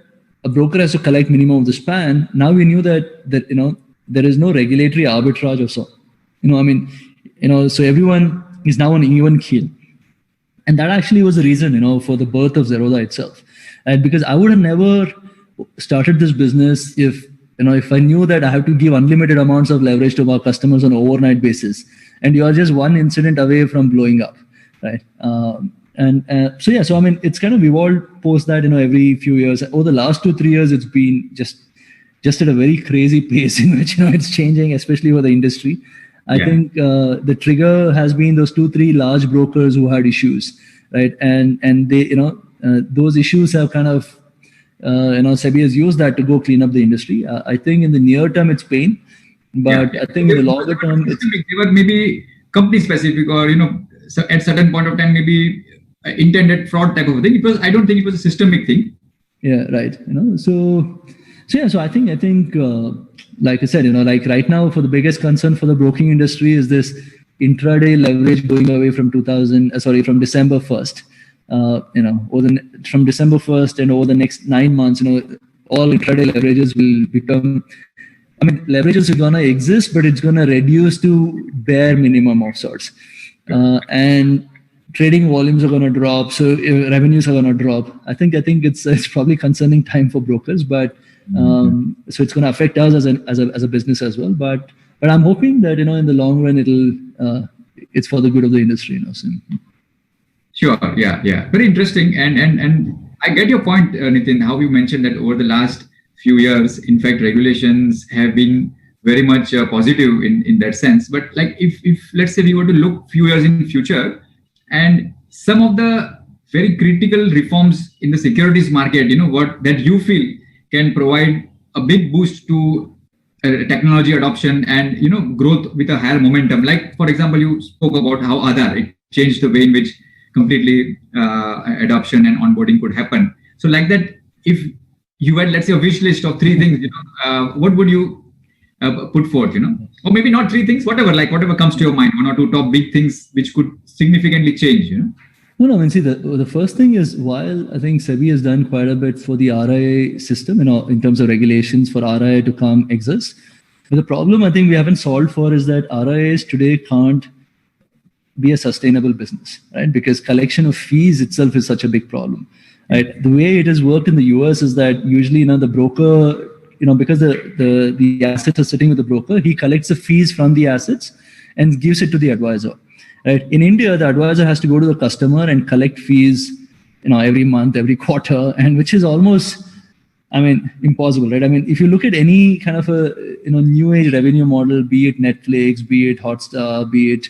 a broker has to collect minimum of this PAN, now we knew that there is no regulatory arbitrage or so. So everyone is now on even keel. And that actually was the reason, for the birth of Zerodha itself. And because I would have never started this business if I knew that I have to give unlimited amounts of leverage to our customers on an overnight basis, and you are just one incident away from blowing up, right? So I mean, it's kind of evolved post that, every few years. Over the last 2-3 years, it's been just at a very crazy pace in which it's changing, especially for the industry. I think the trigger has been those 2-3 large brokers who had issues, right? And they those issues have kind of SEBI has used that to go clean up the industry. I think in the near term it's pain, but I think in the longer term it's maybe company specific, or so at certain point of time maybe intended fraud type of thing. I don't think it was a systemic thing. Yeah, right. So I think like I said, like right now, for the biggest concern for the broking industry is this intraday leverage going away from December 1st. From December 1st and over the next 9 months, all intraday leverages will become. I mean, leverages are gonna exist, but it's gonna reduce to bare minimum of sorts, and trading volumes are gonna drop, so revenues are gonna drop. I think it's probably concerning time for brokers, but. So it's going to affect us as a business as well, but I'm hoping that in the long run it's for the good of the industry. So. Sure, yeah, very interesting, and I get your point, Nithin. How you mentioned that over the last few years, in fact, regulations have been very much positive in that sense. But like if let's say we were to look few years in the future, and some of the very critical reforms in the securities market, what that you feel can provide a big boost to technology adoption and growth with a higher momentum. Like for example, you spoke about how Aadhaar, it changed the way in which completely adoption and onboarding could happen. So like that, if you had, let's say, a wish list of 3 things, what would you put forth? Or maybe not 3 things, whatever comes to your mind, 1 or 2 top big things which could significantly change. No, I mean, see, the first thing is, while I think SEBI has done quite a bit for the RIA system, in terms of regulations for RIA to come exist, but the problem I think we haven't solved for is that RIAs today can't be a sustainable business, right? Because collection of fees itself is such a big problem, right? The way it has worked in the US is that usually, the broker, because the assets are sitting with the broker, he collects the fees from the assets and gives it to the advisor. Right. In India, the advisor has to go to the customer and collect fees, every month, every quarter, and which is almost, impossible, right? I mean, if you look at any kind of a, new age revenue model, be it Netflix, be it Hotstar, be it,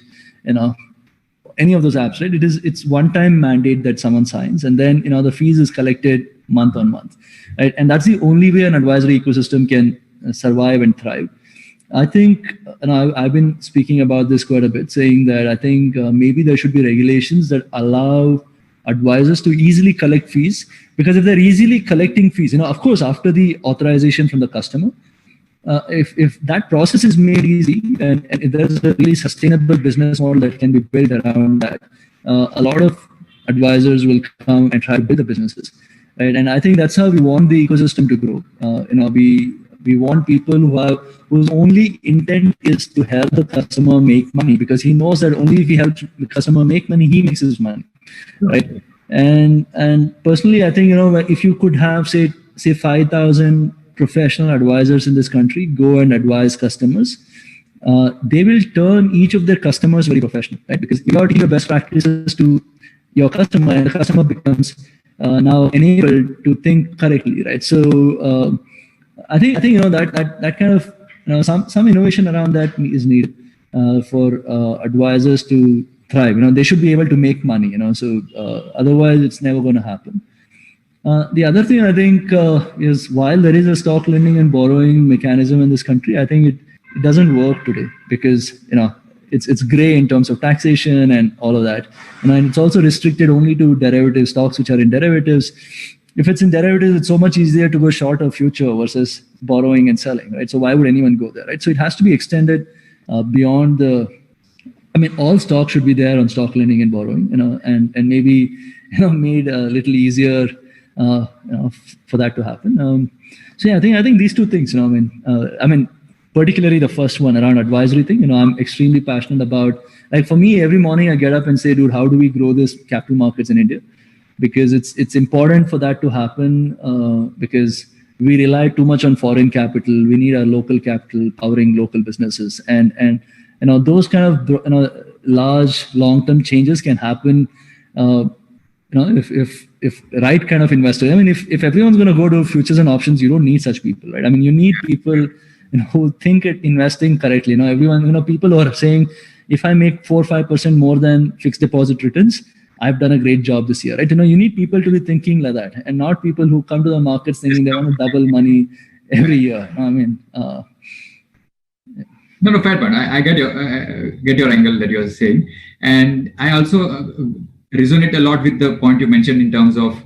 any of those apps, right? It's one-time mandate that someone signs, and then, the fees is collected month on month, right? And that's the only way an advisory ecosystem can survive and thrive. I think, and I've been speaking about this quite a bit, saying that I think maybe there should be regulations that allow advisors to easily collect fees, because if they're easily collecting fees, of course, after the authorization from the customer, if that process is made easy, and if there's a really sustainable business model that can be built around that, a lot of advisors will come and try to build the businesses, right? And I think that's how we want the ecosystem to grow. We want people whose only intent is to help the customer make money, because he knows that only if he helps the customer make money, he makes his money, right? And personally, I think, if you could have say 5,000 professional advisors in this country go and advise customers, they will turn each of their customers very professional, right? Because you are teaching your best practices to your customer, and the customer becomes now enabled to think correctly, right? So I think that kind of some innovation around that is needed for advisors to thrive. They should be able to make money. So otherwise it's never going to happen. The other thing I think is, while there is a stock lending and borrowing mechanism in this country, I think it doesn't work today, because it's gray in terms of taxation and all of that, and it's also restricted only to derivative stocks, which are in derivatives. If it's in derivatives, it's so much easier to go short of future versus borrowing and selling, right? So why would anyone go there, right? So it has to be extended beyond all stocks should be there on stock lending and borrowing, and maybe, made a little easier, for that to happen. So yeah, I think these 2 things, particularly the first one around advisory thing, I'm extremely passionate about. Like for me, every morning I get up and say, dude, how do we grow this capital markets in India? Because it's important for that to happen, because we rely too much on foreign capital. We need our local capital powering local businesses, and those kind of large long-term changes can happen. If right kind of investor. I mean, if everyone's going to go to futures and options, you don't need such people, right? I mean, you need people who think at investing correctly. Everyone, people who are saying, if I make 4 or 5% more than fixed deposit returns, I've done a great job this year, right? You need people to be thinking like that, and not people who come to the markets thinking they want to double money every year. I mean, No, fair point. I get your angle that you're saying, and I also resonate a lot with the point you mentioned in terms of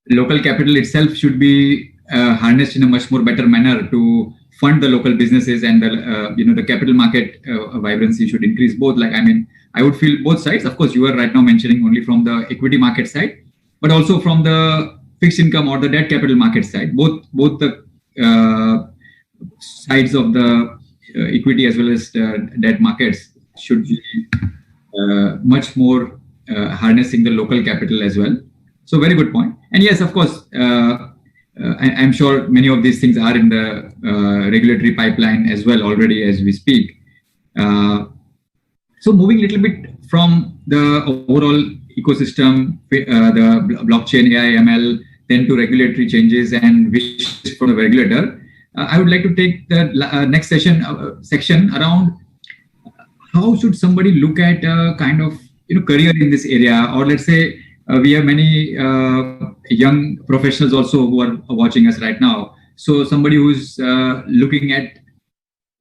local capital itself should be harnessed in a much more better manner to fund the local businesses, and the capital market vibrancy should increase both. I would feel both sides. Of course, you are right now mentioning only from the equity market side, but also from the fixed income or the debt capital market side. Both the sides of the equity as well as the debt markets should be much more harnessing the local capital as well. So very good point. And yes, of course, I'm sure many of these things are in the regulatory pipeline as well already as we speak. So moving a little bit from the overall ecosystem, the blockchain, AI, ML, then to regulatory changes and wishes from the regulator, I would like to take the next section around how should somebody look at a kind of career in this area, or let's say we have many young professionals also who are watching us right now. So somebody who's looking at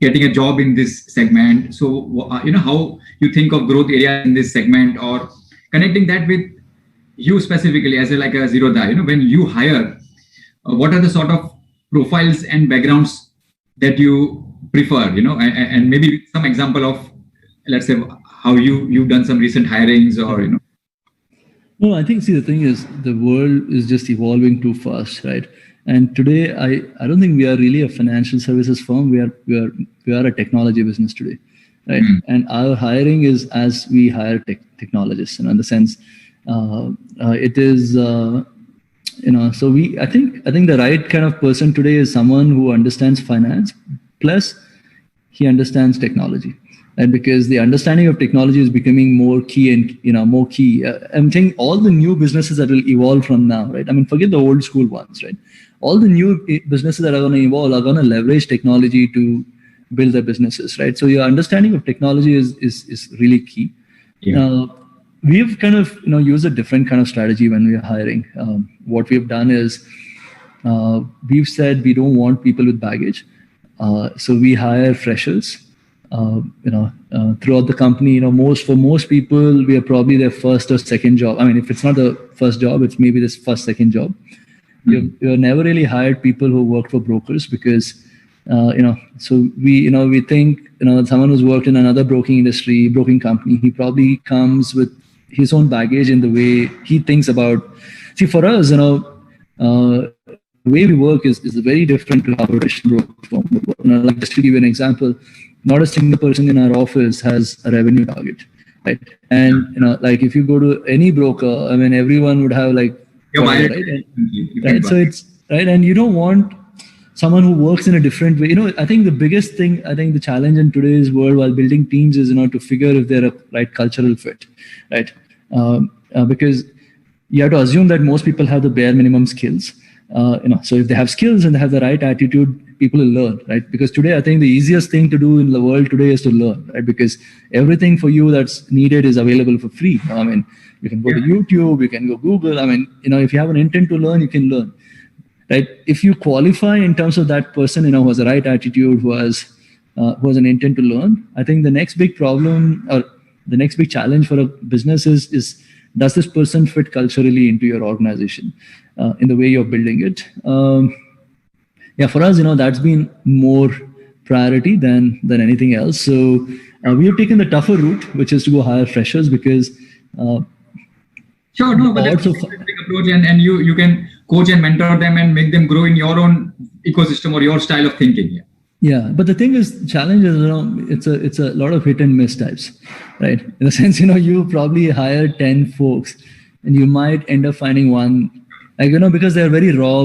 getting a job in this segment. So how you think of growth area in this segment, or connecting that with you specifically as a Zerodha. When you hire, what are the sort of profiles and backgrounds that you prefer? And maybe some example of, let's say, how you've done some recent hirings, or No, I think, the thing is, the world is just evolving too fast, right? And today, I don't think we are really a financial services firm. We are a technology business today, right? And our hiring is as we hire technologists, in the sense, it is, so I think the right kind of person today is someone who understands finance, plus he understands technology. And because the understanding of technology is becoming more key and more key. I'm saying all the new businesses that will evolve from now, right? I mean, forget the old school ones, right? All the new businesses that are going to evolve are going to leverage technology to build their businesses, right? So your understanding of technology is really key. Yeah. We've kind of used a different kind of strategy when we are hiring. What we've done is we've said we don't want people with baggage, so we hire freshers. Throughout the company, for most people, we are probably their first or second job. I mean, if it's not the first job, it's maybe this first, second job. We've never really hired people who work for brokers because, so we think, someone who's worked in another broking company, he probably comes with his own baggage in the way he thinks about. See, for us, the way we work is very different to how a traditional broker firm would work. Just to give you an example, not a single person in our office has a revenue target, right? And if you go to any broker, I mean, everyone would have right? So it's right, and you don't want someone who works in a different way. I think the biggest thing, the challenge in today's world while building teams is to figure if they're a right cultural fit, right? Because you have to assume that most people have the bare minimum skills. So if they have skills and they have the right attitude, people will learn, right? Because today, I think the easiest thing to do in the world today is to learn, right? Because everything for you that's needed is available for free. I mean, you can go to YouTube, you can go Google. I mean, if you have an intent to learn, you can learn, right? If you qualify in terms of that person, who has the right attitude, who has an intent to learn, I think the next big problem or the next big challenge for a business is does this person fit culturally into your organization in the way you're building it? For us, that's been more priority than anything else. So we have taken the tougher route, which is to go hire freshers because. Sure, no, but that's a big approach, and you can coach and mentor them and make them grow in your own ecosystem or your style of thinking. Yeah, but the thing is, challenge is, it's a lot of hit and miss types, right? In the sense, you probably hire 10 folks, and you might end up finding one. Because they're very raw,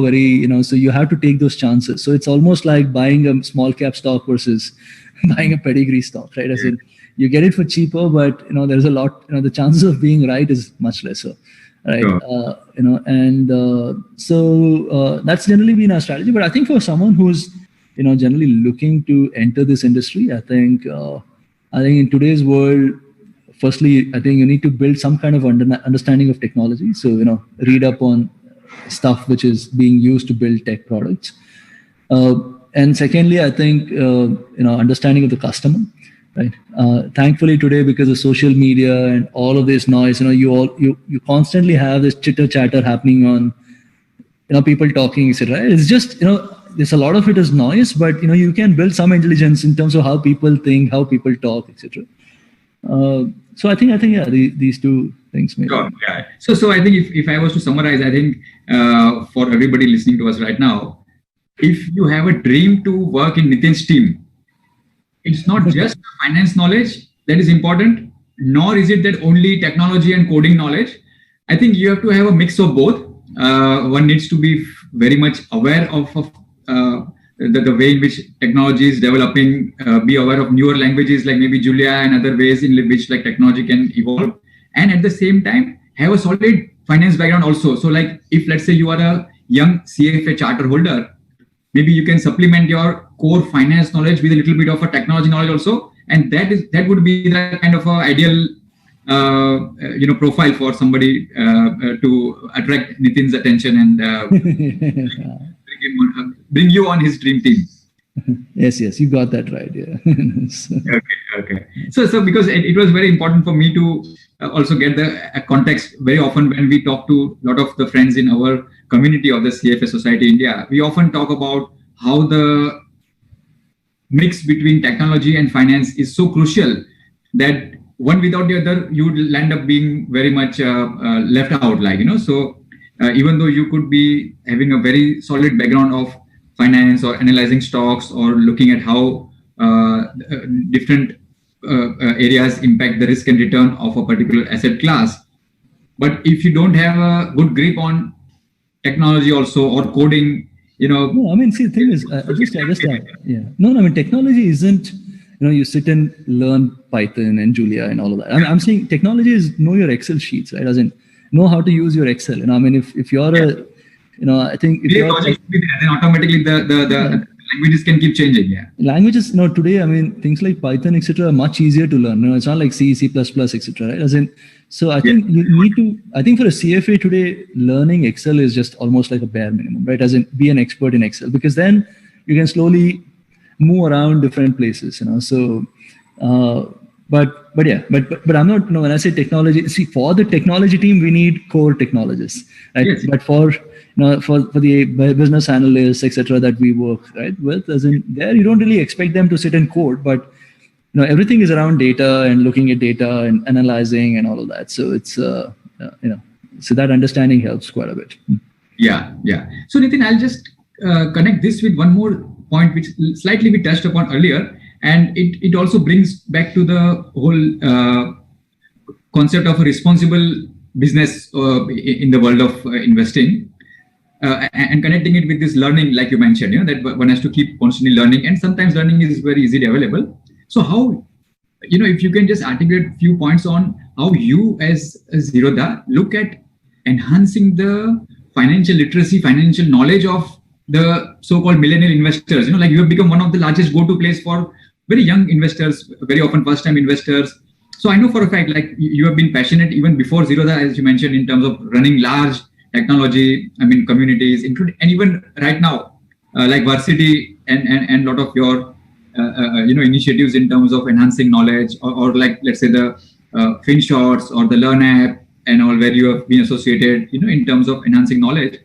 so you have to take those chances. So it's almost like buying a small cap stock versus buying a pedigree stock, right? As in, you get it for cheaper, but there's a lot. The chances of being right is much lesser, right? Sure. So that's generally been our strategy. But I think for someone who's generally looking to enter this industry, I think in today's world, firstly, I think you need to build some kind of understanding of technology. So read up on stuff which is being used to build tech products. And secondly, I think understanding of the customer, right? Thankfully today, because of social media and all of this noise, you constantly have this chitter chatter happening on, people talking, etc. It's just there's a lot of it is noise, but you can build some intelligence in terms of how people think, how people talk, etc. So I think yeah, these two things. Maybe. Sure, yeah. So I think if I was to summarize, I think for everybody listening to us right now, if you have a dream to work in Nithin's team, it's not just finance knowledge that is important, nor is it that only technology and coding knowledge. I think you have to have a mix of both. One needs to be very much aware of the way in which technology is developing, be aware of newer languages like maybe Julia and other ways in which like technology can evolve, and at the same time have a solid finance background also. So like if let's say you are a young CFA charter holder, maybe you can supplement your core finance knowledge with a little bit of a technology knowledge also, and that would be the kind of a ideal profile for somebody to attract Nithin's attention and bring you on his dream team. Yes, you got that right. Yeah. Okay. So because it was very important for me to also get the context. Very often when we talk to a lot of the friends in our community of the CFA Society India, we often talk about how the mix between technology and finance is so crucial that one without the other, you would land up being very much left out, So even though you could be having a very solid background of finance or analyzing stocks or looking at how different areas impact the risk and return of a particular asset class, but if you don't have a good grip on technology also or coding, No, I mean, see, the thing is, technology isn't, you sit and learn Python and Julia and all of that. I'm saying technology is know your Excel sheets, right? As in, know how to use your Excel. If you're I think if you're then automatically the languages can keep changing. Yeah. Languages, today, things like Python, etc., are much easier to learn. It's not like C, C++, etc. Right? As in, so I think you need to. I think for a CFA today, learning Excel is just almost like a bare minimum, right? As in, be an expert in Excel, because then you can slowly move around different places. So, but I'm not. When I say technology, see, for the technology team, we need core technologists, right? Yes. But for the business analysts, etc., that we work with, as in there, you don't really expect them to sit and code, but everything is around data and looking at data and analyzing and all of that. So it's so that understanding helps quite a bit. Yeah. So Nithin, I'll just connect this with one more point which slightly we touched upon earlier, and it also brings back to the whole concept of a responsible business in the world of investing. And connecting it with this learning, like you mentioned, that one has to keep constantly learning, and sometimes learning is very easily available. So how, if you can just articulate a few points on how you as Zerodha look at enhancing the financial literacy, financial knowledge of the so-called millennial investors, like you have become one of the largest go-to place for very young investors, very often first-time investors. So I know for a fact, like you have been passionate even before Zerodha, as you mentioned, in terms of running large technology, communities, including, and even right now, like Varsity and lot of your, initiatives in terms of enhancing knowledge, or like, let's say the FinShots or the Learn app and all, where you have been associated, in terms of enhancing knowledge.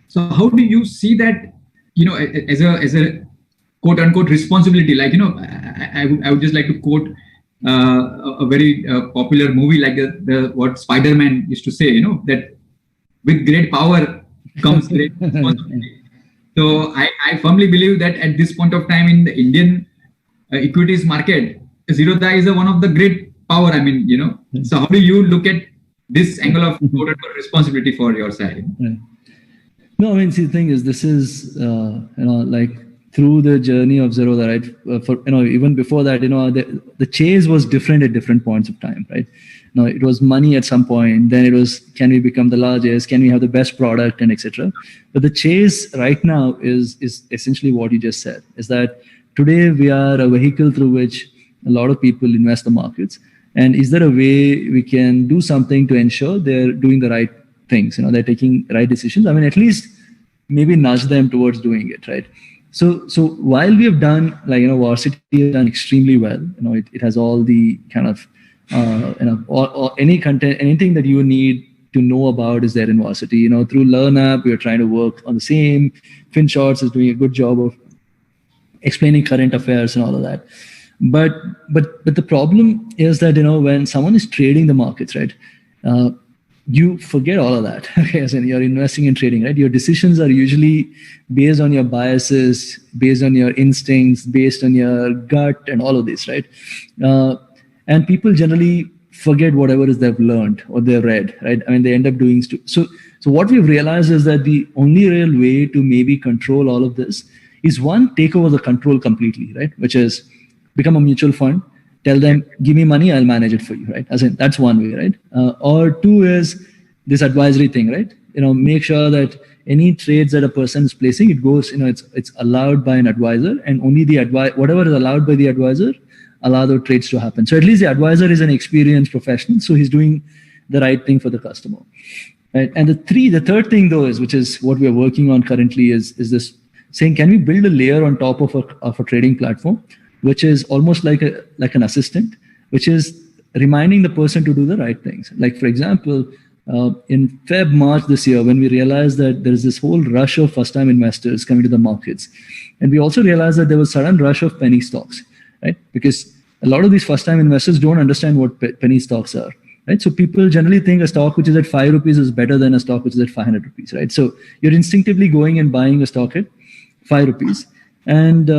So how do you see that, as a quote unquote responsibility? Like, I would just like to quote a very popular movie, like the what Spider-Man used to say, that with great power comes great responsibility. So I firmly believe that at this point of time in the Indian equities market, Zerodha is one of the great power. So how do you look at this angle of quote-unquote responsibility for your side? No, see, the thing is, this is, like through the journey of Zerodha, right? For even before that, the chase was different at different points of time, right? It was money at some point. Then it was, can we become the largest? Can we have the best product, and etc. But the chase right now is essentially what you just said. Is that today we are a vehicle through which a lot of people invest the markets. And is there a way we can do something to ensure they're doing the right things? They're taking right decisions. I mean, at least maybe nudge them towards doing it, right? So while we have done, Varsity has done extremely well. It has all the kind of or any content, anything that you need to know about is there in Varsity. Through LearnApp, we are trying to work on the same. FinShots is doing a good job of explaining current affairs and all of that. But the problem is that when someone is trading the markets, right, you forget all of that. Okay, as in you're investing in trading, right? Your decisions are usually based on your biases, based on your instincts, based on your gut, and all of this, right? And people generally forget whatever is they've learned or they've read, right? I mean, they end up doing so. So what we've realized is that the only real way to maybe control all of this is, one, take over the control completely, right? Which is become a mutual fund. Tell them, give me money, I'll manage it for you, right? As in, that's one way, right? Or two is this advisory thing, right? Make sure that any trades that a person is placing, it goes, it's allowed by an advisor, and only the whatever is allowed by the advisor, allow the trades to happen. So at least the advisor is an experienced professional, so he's doing the right thing for the customer, right? And the third thing though is, which is what we are working on currently, is this saying, can we build a layer on top of a trading platform, which is almost like an assistant, which is reminding the person to do the right things. Like, for example, in March this year, when we realized that there is this whole rush of first-time investors coming to the markets, and we also realized that there was a sudden rush of penny stocks, right? Because a lot of these first-time investors don't understand what penny stocks are, right? So people generally think a stock which is at 5 rupees is better than a stock which is at 500 rupees, right? So you're instinctively going and buying a stock at 5 rupees. And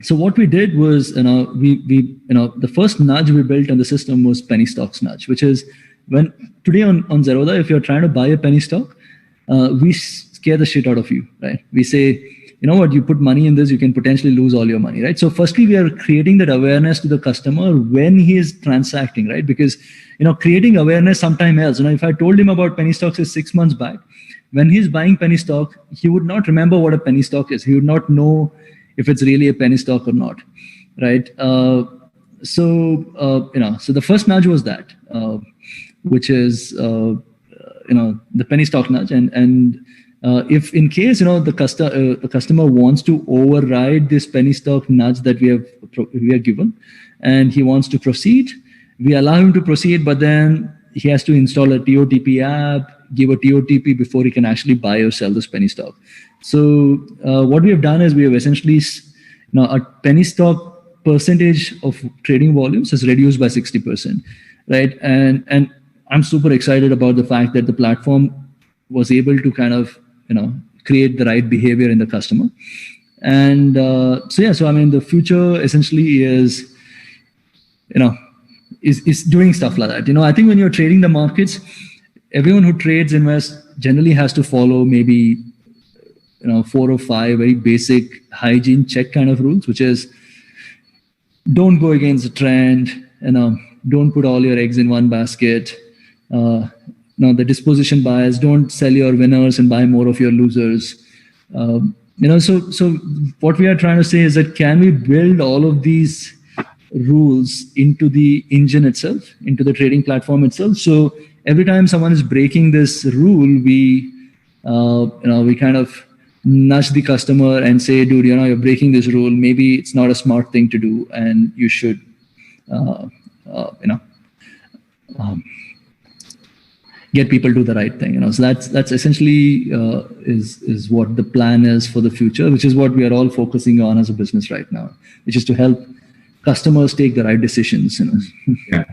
so what we did was, the first nudge we built on the system was penny stocks nudge, which is when today on Zerodha, if you're trying to buy a penny stock, we scare the shit out of you, right? We say, you put money in this, you can potentially lose all your money, right? So firstly, we are creating that awareness to the customer when he is transacting, right? Because, creating awareness sometimes helps. If I told him about penny stocks 6 months back, when he's buying penny stock, he would not remember what a penny stock is. He would not know if it's really a penny stock or not, right? So the first nudge was that, which is, the penny stock nudge. And if in case, the customer wants to override this penny stock nudge that we are given, and he wants to proceed, we allow him to proceed, but then he has to install a TOTP app, give a TOTP before he can actually buy or sell this penny stock. So what we have done is we have essentially, a penny stock percentage of trading volumes is reduced by 60%, right? And I'm super excited about the fact that the platform was able to kind of, create the right behavior in the customer. And so I mean, the future essentially is, is doing stuff like that. I think when you're trading the markets, everyone who trades, invests, generally has to follow maybe 4 or 5 very basic hygiene check kind of rules, which is don't go against the trend, don't put all your eggs in one basket, the disposition bias, don't sell your winners and buy more of your losers. So what we are trying to say is that, can we build all of these rules into the engine itself, into the trading platform itself? So every time someone is breaking this rule, we kind of nudge the customer and say, dude, you're breaking this rule. Maybe it's not a smart thing to do, and you should, get people to do the right thing. So that's essentially is what the plan is for the future, which is what we are all focusing on as a business right now, which is to help customers take the right decisions. Yeah.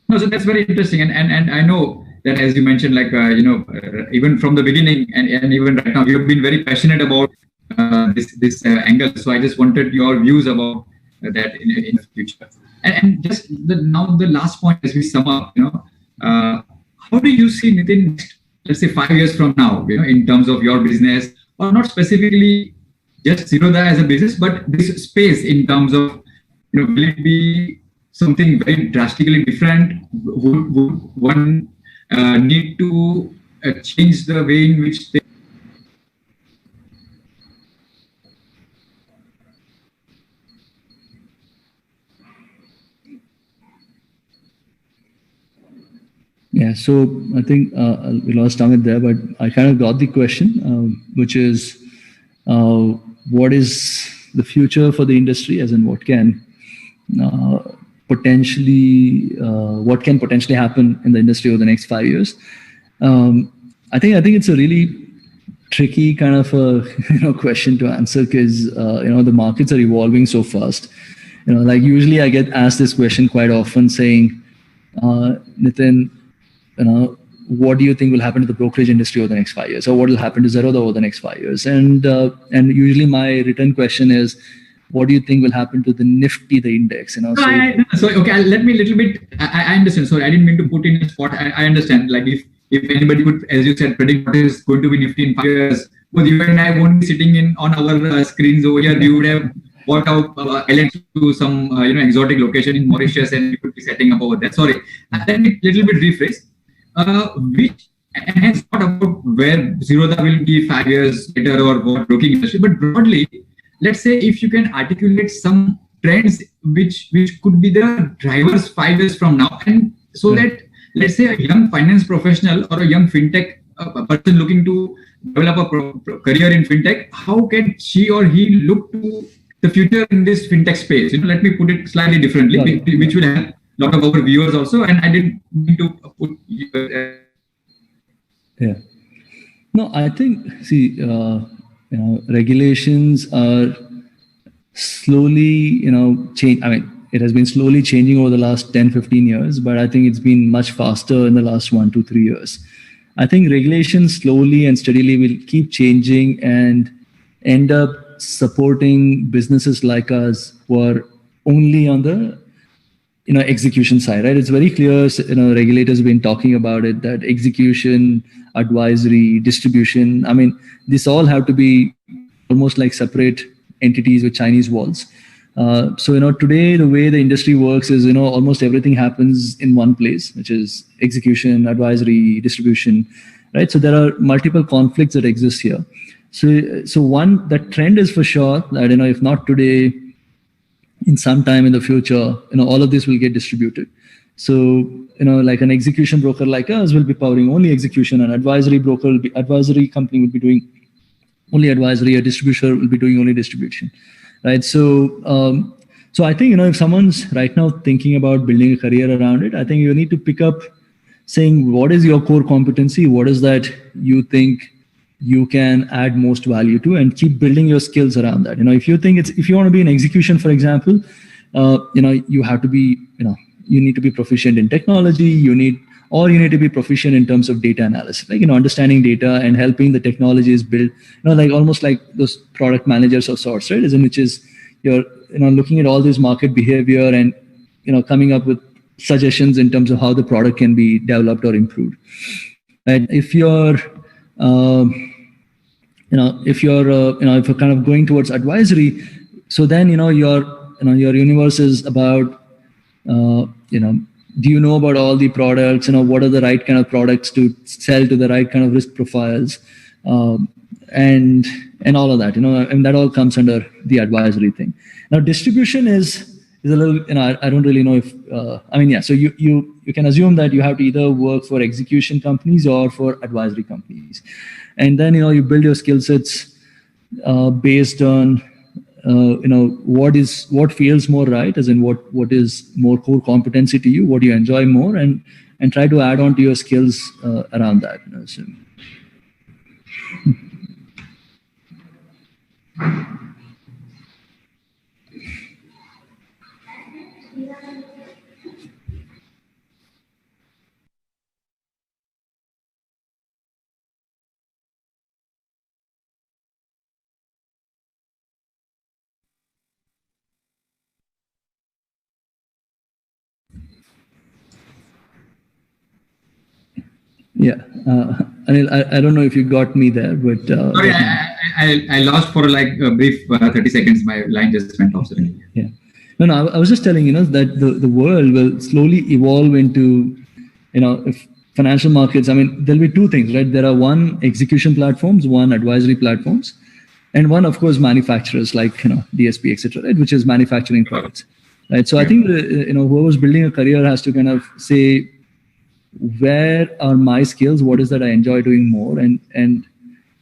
No, so that's very interesting, and I know that, as you mentioned, like even from the beginning and even right now, you've been very passionate about this angle. So I just wanted your views about that in the future. And just the last point as we sum up, how do you see, Nithin, let's say 5 years from now, in terms of your business, or not specifically just Zerodha as a business, but this space in terms of, will it be something very drastically different? Would one need to change the way in which they... Yeah, so I think we lost Amit there, but I kind of got the question, which is what is the future for the industry, as in what can potentially happen in the industry over the next 5 years. I think it's a really tricky kind of a question to answer, because the markets are evolving so fast. Like usually I get asked this question quite often, saying, Nithin, what do you think will happen to the brokerage industry over the next 5 years, or what will happen to Zerodha over the next 5 years? And usually my written question is, what do you think will happen to the Nifty, the index? So okay, let me a little bit. I understand. Sorry, I didn't mean to put in a spot. I understand. Like if anybody would, as you said, predict what is going to be Nifty in 5 years, but you and I won't be sitting on our screens over here. We would have bought out island to some exotic location in Mauritius, and we could be setting up over there. Sorry, let me little bit rephrase. Which and hence not about where Zerodha will be 5 years later or what broking industry, but broadly, let's say if you can articulate some trends which could be the drivers 5 years from now, and so that let's say a young finance professional or a young fintech person looking to develop a career in fintech, how can she or he look to the future in this fintech space? Let me put it slightly differently, which will help a lot of our viewers also. And I didn't mean to put. Yeah. No, I think regulations are slowly change. I mean, it has been slowly changing over the last 10-15 years, but I think it's been much faster in the last 1 to 3 years. I think regulations slowly and steadily will keep changing and end up supporting businesses like us who are only on the execution side, right? It's very clear, regulators have been talking about it, that execution, advisory, distribution, I mean, this all have to be almost like separate entities with Chinese walls. So, today the way the industry works is, almost everything happens in one place, which is execution, advisory, distribution, right? So there are multiple conflicts that exist here. So one, that trend is for sure that, if not today, in some time in the future, all of this will get distributed. So, like an execution broker like us will be powering only execution, an advisory company will be doing only advisory, a distributor will be doing only distribution, right? So, so I think, if someone's right now thinking about building a career around it, I think you need to pick up saying, what is your core competency? What is that you think you can add most value to, and keep building your skills around that. If you think if you want to be in execution, for example, you have to be, you need to be proficient in technology, you need to be proficient in terms of data analysis, like, understanding data and helping the technologies build, like almost like those product managers of sorts, right? Which is you're, looking at all this market behavior and, coming up with suggestions in terms of how the product can be developed or improved. And if you're if you're kind of going towards advisory, so then your universe is about do you know about all the products, what are the right kind of products to sell to the right kind of risk profiles, and all of that, and that all comes under the advisory thing. Now distribution is a little, I don't really know if so you can assume that you have to either work for execution companies or for advisory companies, and then you build your skill sets based on what feels more right, as in what is more core competency to you, what you enjoy more, and try to add on to your skills around that. So. Yeah, Anil, I don't know if you got me there, but sorry, I lost for like a brief 30 seconds. My line just went off suddenly. Yeah. No, I was just telling, that the world will slowly evolve into, if financial markets, I mean, there'll be two things, right? There are one execution platforms, one advisory platforms, and one, of course, manufacturers like, DSP, etc., right? Which is manufacturing products, right? So I think, whoever's building a career has to kind of say, where are my skills? What is that I enjoy doing more? And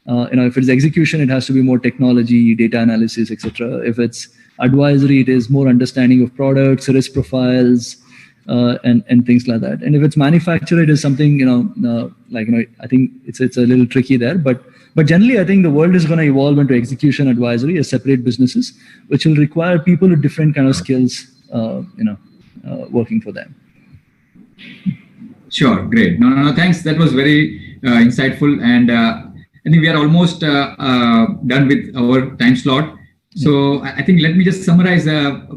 if it's execution, it has to be more technology, data analysis, etc. If it's advisory, it is more understanding of products, risk profiles, and things like that. And if it's manufacturer, it is something, I think it's a little tricky there. But generally, I think the world is going to evolve into execution advisory as separate businesses, which will require people with different kind of skills, working for them. Sure, great. No, thanks. That was very insightful, and I think we are almost done with our time slot. So I think let me just summarize.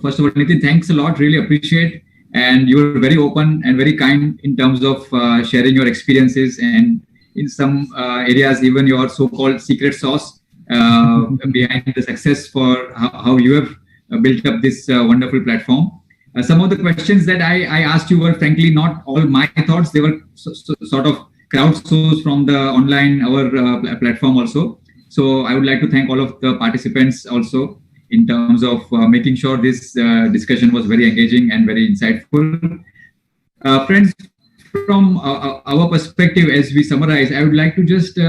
First of all, Nithin, thanks a lot. Really appreciate, and you were very open and very kind in terms of sharing your experiences, and in some areas even your so-called secret sauce behind the success for how you have built up this wonderful platform. Some of the questions that I asked you were frankly not all my thoughts. They were sort of crowdsourced from the online, our platform also. So I would like to thank all of the participants also in terms of making sure this discussion was very engaging and very insightful. Friends, from our perspective, as we summarize, I would like to just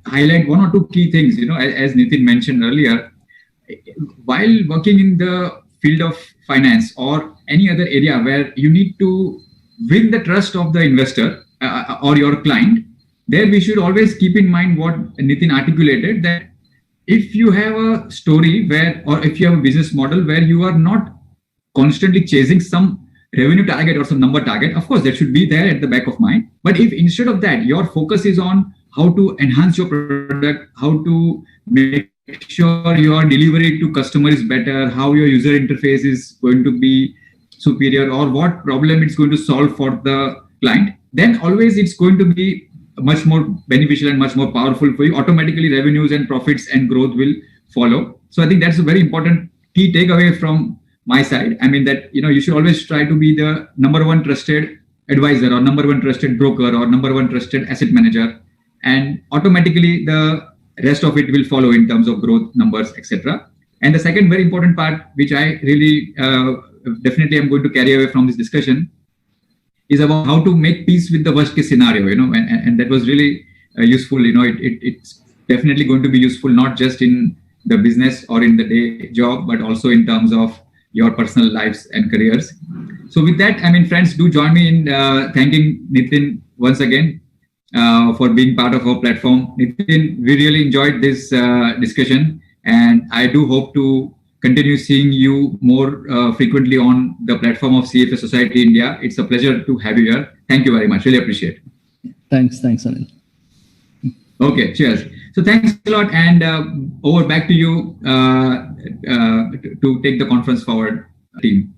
highlight one or two key things. As Nithin mentioned earlier, while working in the field of finance or any other area where you need to win the trust of the investor or your client, there we should always keep in mind what Nithin articulated, that if you have a story or if you have a business model where you are not constantly chasing some revenue target or some number target, of course that should be there at the back of mind. But if instead of that, your focus is on how to enhance your product, how to make sure your delivery to customer is better, how your user interface is going to be superior, or what problem it's going to solve for the client, then always it's going to be much more beneficial and much more powerful for you. Automatically revenues and profits and growth will follow. So I think that's a very important key takeaway from my side. I mean that, you should always try to be the number one trusted advisor or number one trusted broker or number one trusted asset manager, and automatically the rest of it will follow in terms of growth numbers, etc. And the second very important part, which I really definitely am going to carry away from this discussion, is about how to make peace with the worst case scenario, and that was really useful. It's definitely going to be useful not just in the business or in the day job, but also in terms of your personal lives and careers. So with that, friends, do join me in thanking Nithin once again for being part of our platform. Nithin, we really enjoyed this discussion, and I do hope to continue seeing you more frequently on the platform of CFA Society India. It's a pleasure to have you here. Thank you very much. Really appreciate it. Thanks, Anil. Okay, cheers. So thanks a lot, and over back to you to take the conference forward, team.